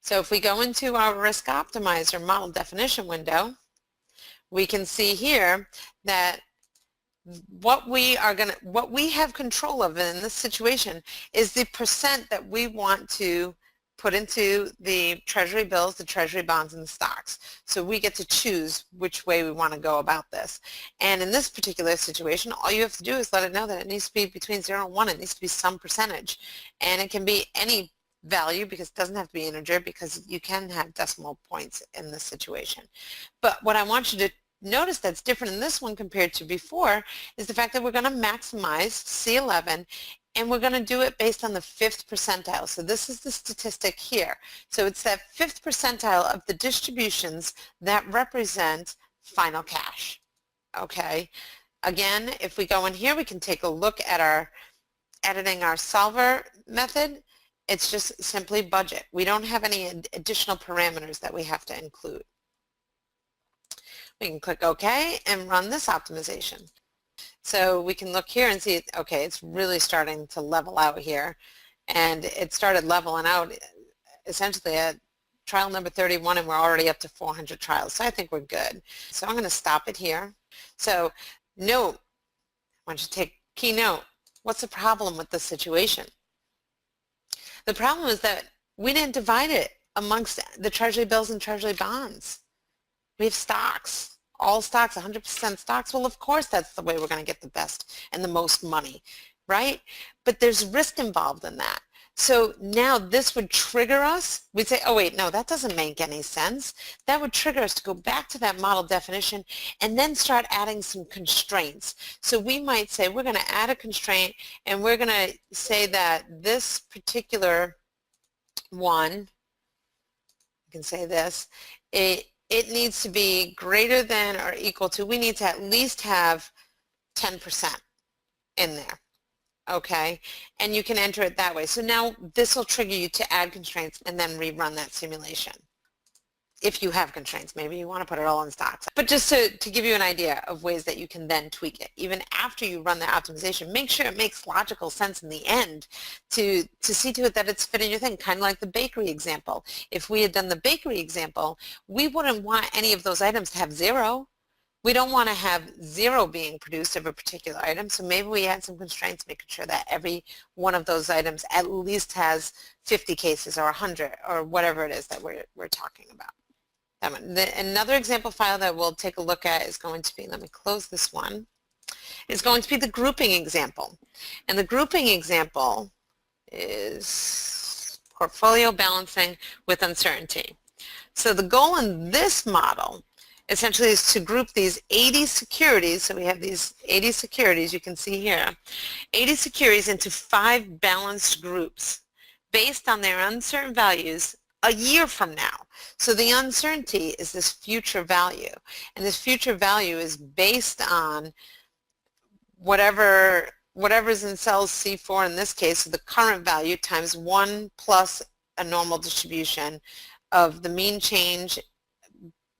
So if we go into our RISKOptimizer model definition window, we can see here that what we have control of in this situation is the percent that we want to put into the treasury bills, the treasury bonds, and the stocks. stocks. So we get to choose which way we want to go about this. And in this particular situation, all you have to do is let it know that it needs to be between 0 and 1. It needs to be some percentage. And it can be any value, because it doesn't have to be integer, because you can have decimal points in this situation. But what I want you to notice that's different in this one compared to before is the fact that we're going to maximize C11, and we're going to do it based on the 5th percentile. So this is the statistic here. So it's that 5th percentile of the distributions that represent final cash. Okay. Again, if we go in here, we can take a look at our editing our solver method. It's just simply budget. We don't have any additional parameters that we have to include. We can click OK and run this optimization. So we can look here and see, okay, it's really starting to level out here. And it started leveling out essentially at trial number 31, and we're already up to 400 trials. So I think we're good. So I'm going to stop it here. So note, I want you to take key note. What's the problem with this situation? The problem is that we didn't divide it amongst the treasury bills and treasury bonds. We have stocks, all stocks, 100% stocks. Well, of course, that's the way we're going to get the best and the most money, right? But there's risk involved in that. So now this would trigger us. We'd say, oh, wait, no, that doesn't make any sense. That would trigger us to go back to that model definition and then start adding some constraints. So we might say we're going to add a constraint, and we're going to say that this particular one, you can say this, it needs to be greater than or equal to, we need to at least have 10% in there. Okay, and you can enter it that way. So now this will trigger you to add constraints and then rerun that simulation. If you have constraints, maybe you want to put it all in stocks. But just to give you an idea of ways that you can then tweak it, even after you run the optimization, make sure it makes logical sense in the end to see to it that it's fitting your thing, kind of like the bakery example. If we had done the bakery example, we wouldn't want any of those items to have 0. We don't want to have 0 being produced of a particular item, so maybe we add some constraints, making sure that every one of those items at least has 50 cases or 100 or whatever it is that we're talking about. Another example file that we'll take a look at is going to be, let me close this one, is going to be the grouping example. And the grouping example is portfolio balancing with uncertainty. So the goal in this model essentially is to group these 80 securities, so we have these 80 securities, you can see here, 80 securities into 5 balanced groups based on their uncertain values a year from now. So the uncertainty is this future value, and this future value is based on whatever's in cells C4 in this case, so the current value times 1 plus a normal distribution of the mean change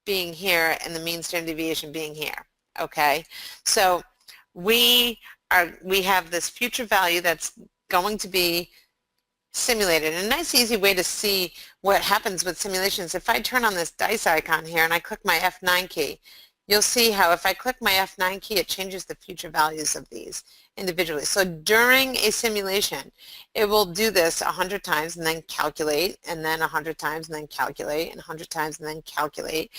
being here and the mean standard deviation being here. Okay, so we have this future value that's going to be simulated. And a nice easy way to see what happens with simulations, if I turn on this dice icon here and I click my F9 key, you'll see how if I click my F9 key, it changes the future values of these individually. So during a simulation, it will do this 100 times and then calculate, and then 100 times and then calculate, and 100 times and then calculate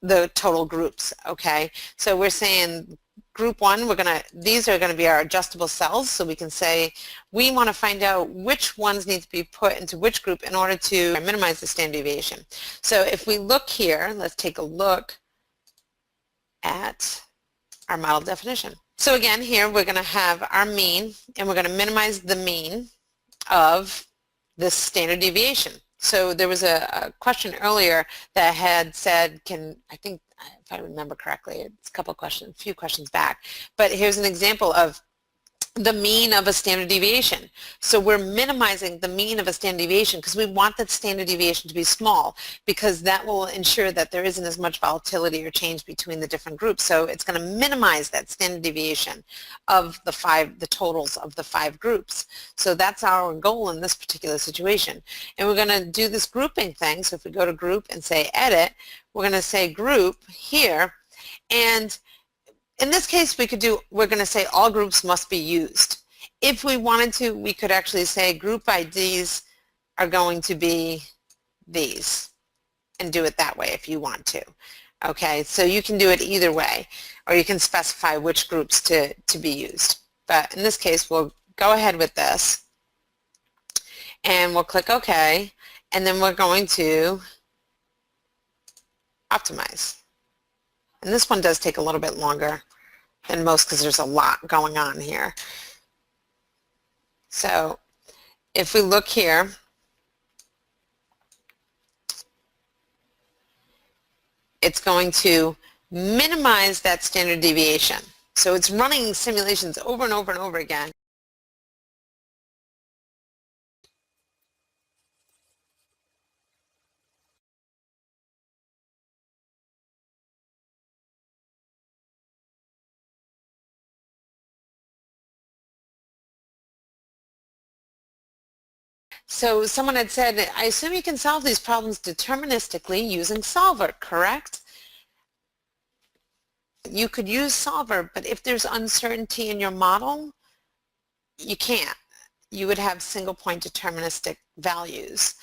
the total groups. Okay, so we're saying group 1, these are going to be our adjustable cells, so we can say we want to find out which ones need to be put into which group in order to minimize the standard deviation. So if we look here, let's take a look at our model definition. So again, here we're going to have our mean, and we're going to minimize the mean of this standard deviation. So there was a question earlier that had said, I think if I remember correctly, it's a few questions back, but here's an example of the mean of a standard deviation. So we're minimizing the mean of a standard deviation because we want that standard deviation to be small, because that will ensure that there isn't as much volatility or change between the different groups. So it's going to minimize that standard deviation of the totals of the 5 groups. So that's our goal in this particular situation. And we're going to do this grouping thing. So if we go to group and say edit, we're going to say group here, and in this case, we're going to say all groups must be used. If we wanted to, we could actually say group IDs are going to be these. and do it that way if you want to. Okay, so you can do it either way, or you can specify which groups to be used. But in this case, we'll go ahead with this, and we'll click OK, and then we're going to optimize. And this one does take a little bit longer than most because there's a lot going on here. So if we look here, it's going to minimize that standard deviation. So it's running simulations over and over and over again. So someone had said, I assume you can solve these problems deterministically using Solver, correct? You could use Solver, but if there's uncertainty in your model, you can't. You would have single point deterministic values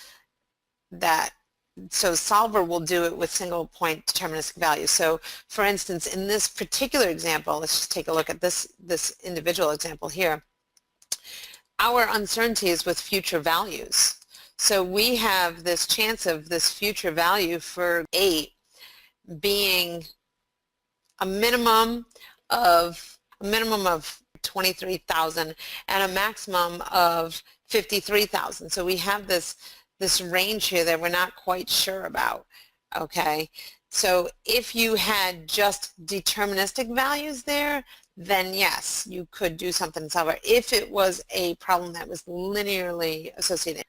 so Solver will do it with single point deterministic values. So for instance, in this particular example, let's just take a look at this individual example here. Our uncertainty is with future values. So we have this chance of this future value for 8 being a minimum of 23,000 and a maximum of 53,000. So we have this range here that we're not quite sure about. Okay, so if you had just deterministic values there, then yes, you could do something in Solver if it was a problem that was linearly associated.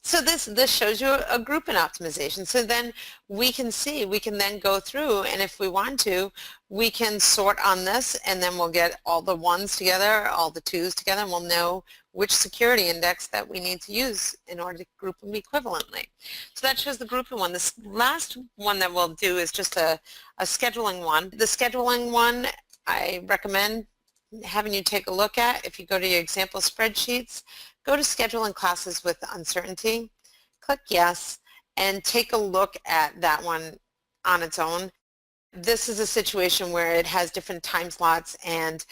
So this shows you a grouping optimization. So then we can then go through, and if we want to, we can sort on this, and then we'll get all the ones together, all the twos together, and we'll know which security index that we need to use in order to group them equivalently. So that shows the grouping one. This last one that we'll do is just a scheduling one. The scheduling one I recommend having you take a look at. If you go to your example spreadsheets, go to scheduling classes with uncertainty, click yes, and take a look at that one on its own. This is a situation where it has different time slots, and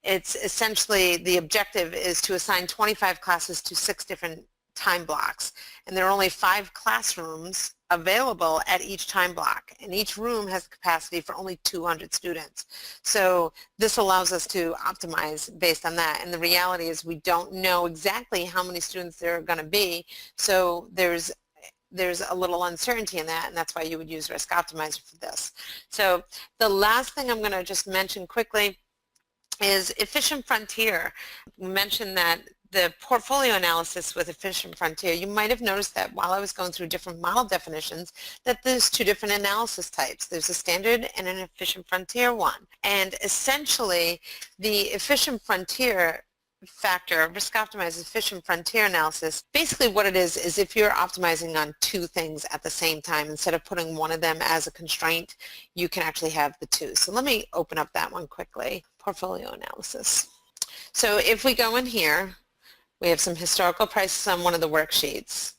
it's essentially the objective is to assign 25 classes to 6 different time blocks, and there are only 5 classrooms available at each time block, and each room has the capacity for only 200 students. So this allows us to optimize based on that, and the reality is we don't know exactly how many students there are going to be, so there's a little uncertainty in that, and that's why you would use RISKOptimizer for this. So the last thing I'm going to just mention quickly is Efficient Frontier. We mentioned that the portfolio analysis with Efficient Frontier, you might have noticed that while I was going through different model definitions that there's 2 different analysis types. There's a standard and an Efficient Frontier one. And essentially the Efficient Frontier factor, RISKOptimizer Efficient Frontier analysis, basically what it is if you're optimizing on 2 things at the same time, instead of putting one of them as a constraint, you can actually have the 2. So let me open up that one quickly. Portfolio analysis. So if we go in here, we have some historical prices on one of the worksheets.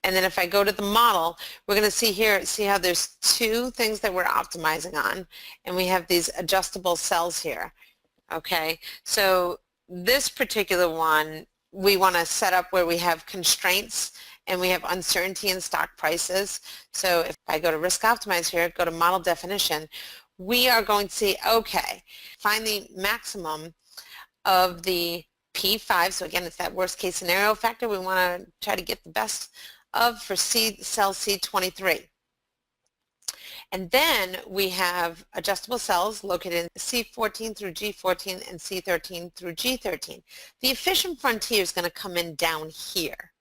And then if I go to the model, we're going to see here, see how there's 2 things that we're optimizing on, and we have these adjustable cells here. Okay, so this particular one, we want to set up where we have constraints and we have uncertainty in stock prices. So if I go to RISKOptimize here, go to model definition, we are going to see, okay, find the maximum of the P5, so again it's that worst case scenario factor we want to try to get the best of for cell C23. And then we have adjustable cells located in C14 through G14 and C13 through G13. The efficient frontier is going to come in down here.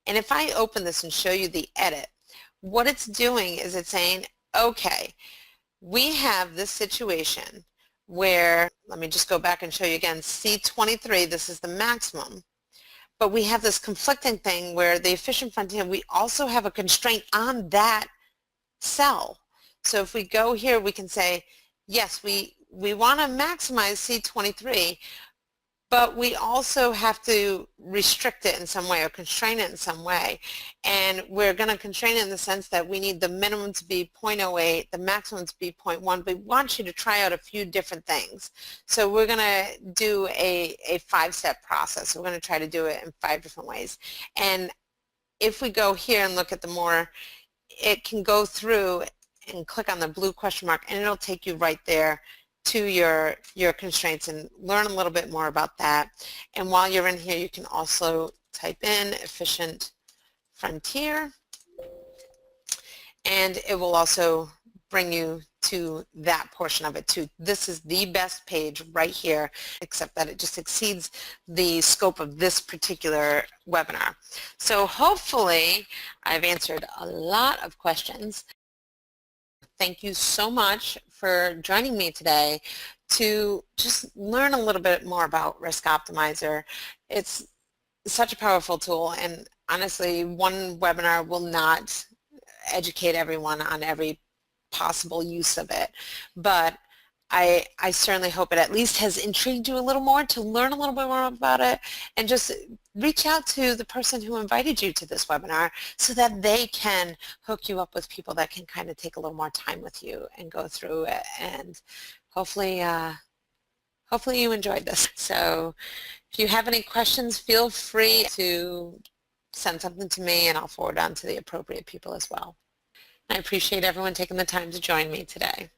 And if I open this and show you the edit, what it's doing is it's saying, okay, we have this situation where, let me just go back and show you again, C23, this is the maximum, but we have this conflicting thing where the efficient frontier, we also have a constraint on that cell. So if we go here, we can say, yes, we want to maximize C23, but we also have to restrict it in some way or constrain it in some way. And we're going to constrain it in the sense that we need the minimum to be 0.08, the maximum to be 0.1, but we want you to try out a few different things. So we're going to do a 5-step process. We're going to try to do it in 5 different ways. And if we go here and look at the more, it can go through and click on the blue question mark, and it'll take you right there to your constraints and learn a little bit more about that. And while you're in here, you can also type in efficient frontier, and it will also bring you to that portion of it too. This is the best page right here, except that it just exceeds the scope of this particular webinar. So hopefully I've answered a lot of questions. Thank you so much for joining me today to just learn a little bit more about RISKOptimizer. It's such a powerful tool, and honestly, one webinar will not educate everyone on every possible use of it, but I certainly hope it at least has intrigued you a little more to learn a little bit more about it, and just reach out to the person who invited you to this webinar so that they can hook you up with people that can kind of take a little more time with you and go through it. And hopefully you enjoyed this. So if you have any questions, feel free to send something to me and I'll forward on to the appropriate people as well. I appreciate everyone taking the time to join me today.